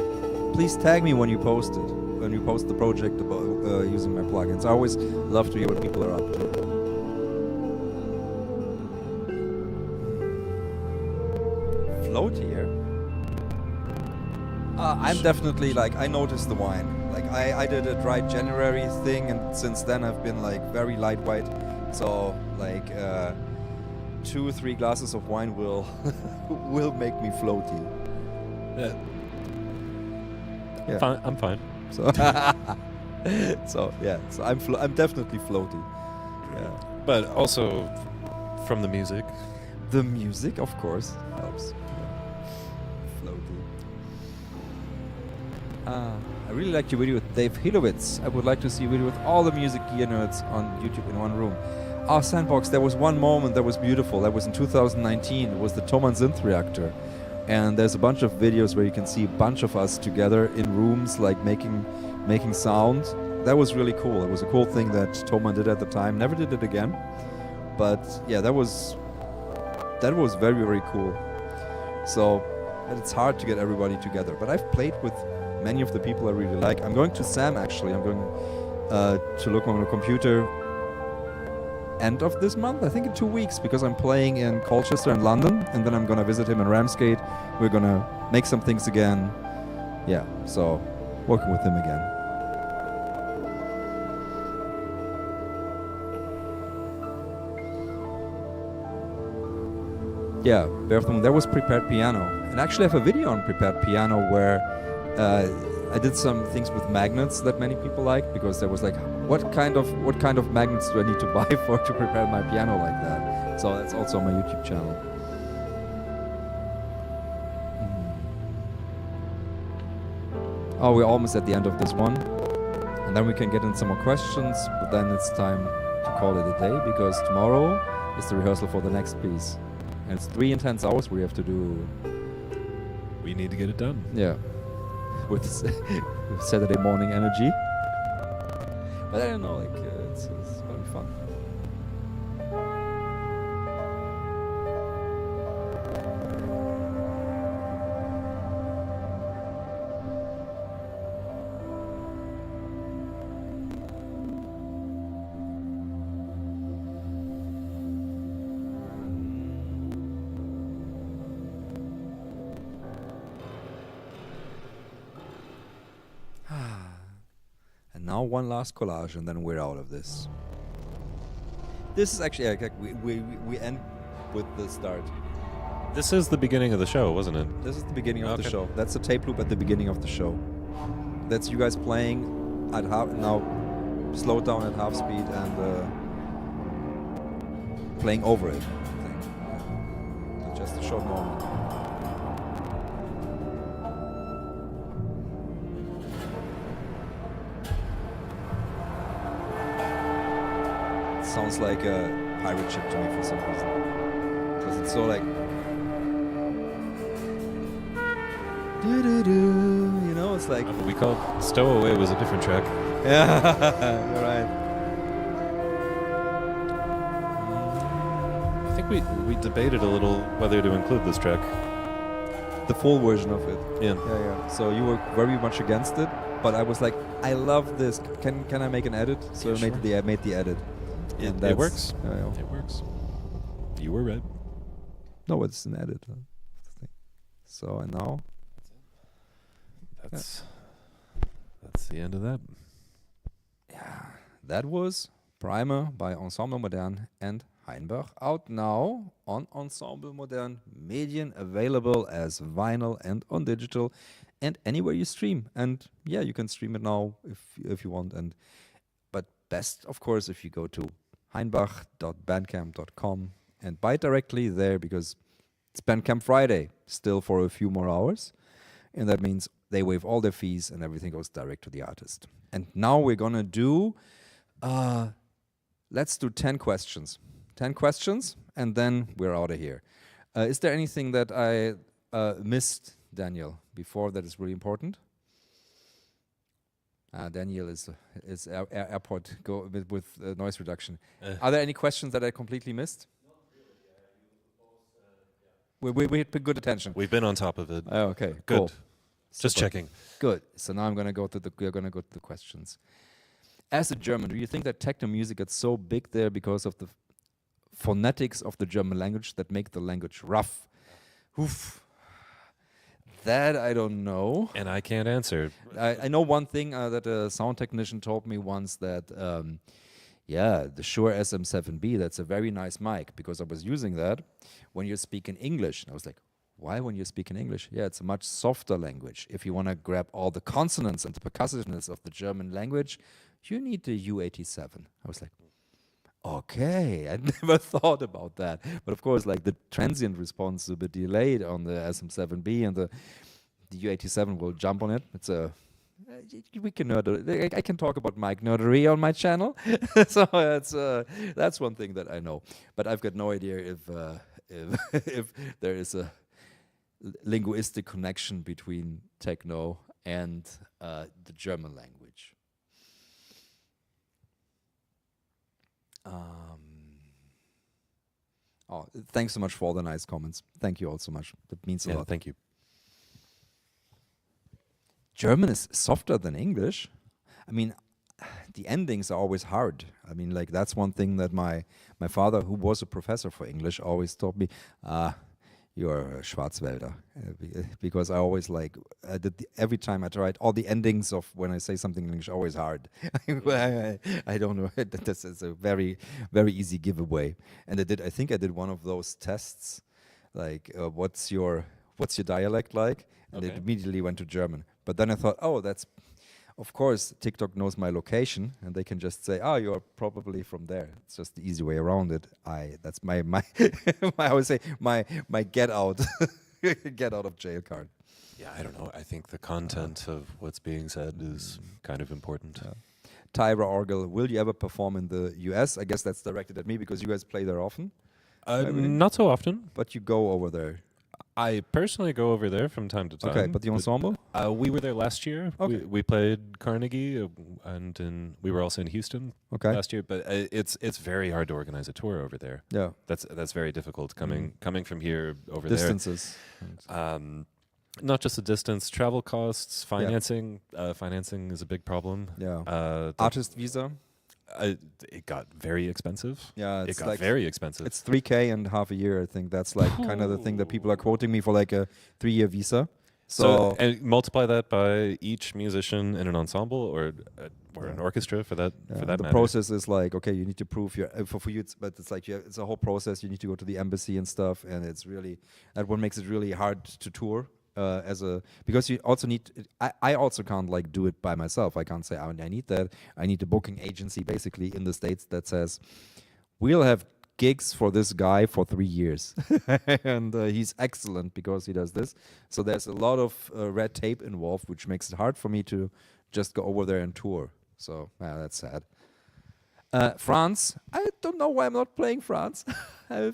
Please tag me when you post it, when you post the project about using my plugins. I always love to hear what people are up to. Float here? I'm definitely like, I noticed the wine. Like I did a dry January thing, and since then I've been like very lightweight. So like 2-3 glasses of wine will make me floaty. Yeah. Fine, I'm fine. So, so I'm definitely floaty. Yeah. But also from the music. The music, of course, helps. Yeah. Floaty. I really liked your video with Dave Hilowitz. I would like to see a video with all the music gear nerds on YouTube in one room. Oh, Sandbox, there was one moment that was beautiful. That was in 2019. It was the Thomann Synth Reactor. And there's a bunch of videos where you can see a bunch of us together in rooms, like making sound. That was really cool. It was a cool thing that Thomann did at the time. Never did it again. But yeah, that was very, very cool. So, and it's hard to get everybody together. But I've played with many of the people I really like. I'm going to Sam, actually. I'm going to look on the computer end of this month, I think in 2 weeks, because I'm playing in Colchester and London, and then I'm gonna visit him in Ramsgate. We're gonna make some things again. Yeah, so working with him again. Yeah, Bear of the Moon, that was prepared piano. And actually I have a video on prepared piano where I did some things with magnets that many people like, because there was like, what kind of magnets do I need to buy to prepare my piano like that? So that's also on my YouTube channel. Oh, we're almost at the end of this one, and then we can get in some more questions. But then it's time to call it a day, because tomorrow is the rehearsal for the next piece, and it's 3 intense hours we have to do. We need to get it done. Yeah. With Saturday morning energy. But I don't know, like, it's gonna be fun. now one last collage, and then we're out of this. This is actually we end with the start. This is the beginning of the show, wasn't it? This is the beginning of the Okay. show. That's the tape loop at the beginning of the show. That's you guys playing at half now, slowed down at half speed and playing over it. I think. Yeah. So just a short moment. It sounds like a pirate ship to me for some reason, because it's so like. You know, it's like We called Stowaway was a different track. yeah, you're right. I think we debated a little whether to include this track. The full version of it. Yeah. Yeah. So you were very much against it, but I was like, I love this. Can I make an edit? So Yeah, I made the edit. And It that's- works. yeah. It works. You were right. No, it's an edit. So and now That's the end of that. that was Primer by Ensemble Modern and Hainbach, out now on Ensemble Modern Medien, available as vinyl and on digital and anywhere you stream. And yeah, you can stream it now if you want. But best, of course, if you go to hainbach.bandcamp.com and buy it directly there, because it's Bandcamp Friday still for a few more hours. And that means they waive all their fees and everything goes direct to the artist. And now we're gonna do, let's do 10 questions. 10 questions, and then we're out of here. Is there anything that I missed, Daniel, before that is really important? Daniel is airport go with noise reduction. Are there any questions that I completely missed? We had good attention. We've been on top of it. Oh, okay, Good. cool. Just Super. checking. Good. So now we're gonna go to the questions. As a German, do you think that techno music gets so big there because of the phonetics of the German language that make the language rough? Oof. That I don't know. And I can't answer. I know one thing that a sound technician told me once, that the Shure SM7B, that's a very nice mic, because I was using that when you speak in English. And I was like, why when you speak in English? Yeah, it's a much softer language. If you want to grab all the consonants and the percussiveness of the German language, you need the U87. I was like, okay, I never thought about that. But of course, like the transient response is a bit delayed on the SM7B, and the U87 will jump on it. It's a we can nerd. I can talk about mic nerdery on my channel, so that's one thing that I know. But I've got no idea if there is a linguistic connection between techno and the German language. Thanks so much for all the nice comments. Thank you all so much. That means a lot. Thank you. German is softer than English. I mean, the endings are always hard. I mean, like, that's one thing that my father, who was a professor for English, always told me, you're a Schwarzwälder. Because I always every time I tried, all the endings of when I say something in English are always hard. I don't know. This is a very, very easy giveaway. And I think I did one of those tests, like, what's your dialect like? And it immediately went to German. But then I thought, of course, TikTok knows my location, and they can just say, you're probably from there. It's just the easy way around it. That's my I would say my get out of jail card. Yeah, I don't know. I think the content of what's being said is kind of important. Tyra Orgel, will you ever perform in the US? I guess that's directed at me because you guys play there often. Not so often. But you go over there. I personally go over there from time to time. Okay, but the ensemble? We were there last year. Okay. We played Carnegie, we were also in Houston last year. But it's very hard to organize a tour over there. Yeah. That's very difficult coming from here over Distances. there. Not just the distance, travel costs, financing. Financing is a big problem. Yeah. Artist visa? It got very expensive. Yeah, it got very expensive. It's $3,000 and half a year. I think that's like kind of the thing that people are quoting me for, like a 3-year visa. So and multiply that by each musician in an ensemble or an orchestra for that the matter. process is like, okay, you need to prove your for you, but it's like it's a whole process. You need to go to the embassy and stuff, and it's really that what makes it really hard to tour because you also need. I also can't like do it by myself. I can't say I need that. I need a booking agency basically in the States that says we'll have gigs for this guy for 3 years, and he's excellent because he does this. So there's a lot of red tape involved, which makes it hard for me to just go over there and tour. So that's sad. France, I don't know why I'm not playing France. I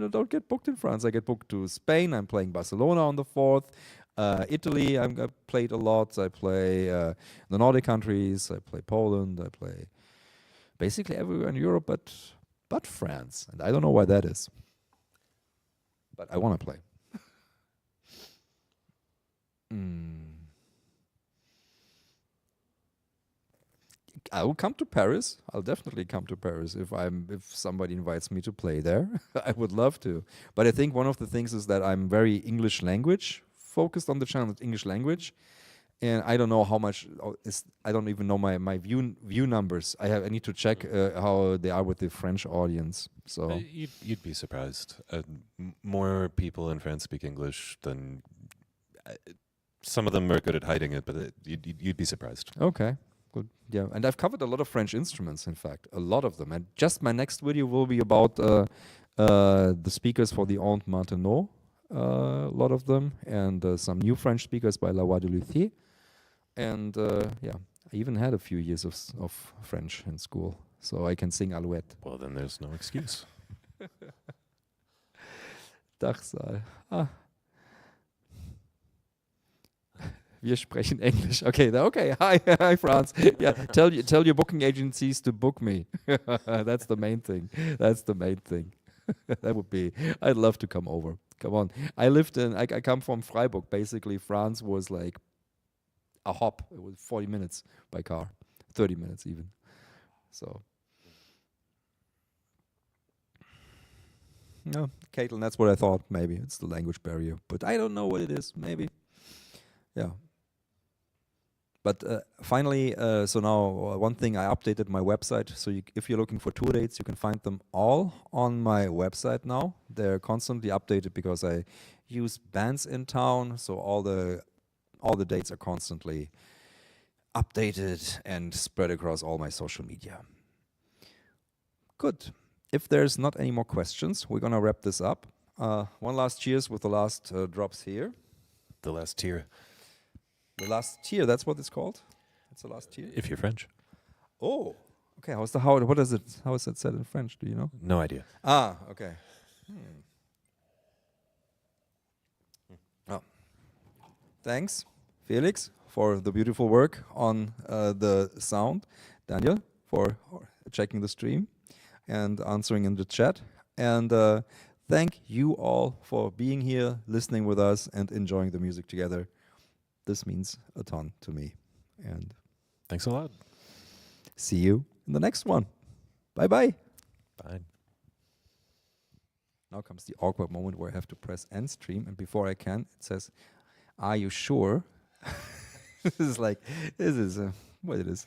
don't get booked in France. I get booked to Spain. I'm playing Barcelona on the 4th. Italy, I played a lot. I play the Nordic countries. I play Poland. I play basically everywhere in Europe, but France, and I don't know why that is. But I want to play. I will come to Paris. I'll definitely come to Paris if somebody invites me to play there. I would love to. But I think one of the things is that I'm very English language focused on the channel, English language. And I don't know how much I don't even know my view numbers. I need to check how they are with the French audience. So you'd be surprised. More people in France speak English than some of them are good at hiding it, but you'd be surprised. Okay, good. Yeah, and I've covered a lot of French instruments. In fact, a lot of them. And just my next video will be about the speakers for the Ensemble Modern. A lot of them, and some new French speakers by La Voix de Luthier. And I even had a few years of French in school, so I can sing Alouette. Well, then there's no excuse. Dachsaal. Wir sprechen English. Okay, okay. Hi, France. Yeah, tell your booking agencies to book me. That's the main thing. That's the main thing. That would be. I'd love to come over. Come on. I come from Freiburg. Basically, France was like a hop. It was 40 minutes by car, 30 minutes even. So, no, Caitlin, that's what I thought. Maybe it's the language barrier, but I don't know what it is. Maybe, yeah. But finally, so now one thing, I updated my website. So if you're looking for tour dates, you can find them all on my website now. They're constantly updated because I use bands in town. So all the dates are constantly updated and spread across all my social media. Good. If there's not any more questions, we're gonna wrap this up. One last cheers with the last drops here. The last tier. The last tier, that's what it's called? It's the last tier? If you're French. Oh, okay. How is it said in French? Do you know? No idea. Okay. Oh. Thanks, Felix, for the beautiful work on the sound. Daniel, for checking the stream and answering in the chat. And thank you all for being here, listening with us, and enjoying the music together. This means a ton to me. And thanks a lot. See you in the next one. Bye-bye. Bye. Now comes the awkward moment where I have to press end stream, and before I can, it says, "Are you sure?" This is what it is.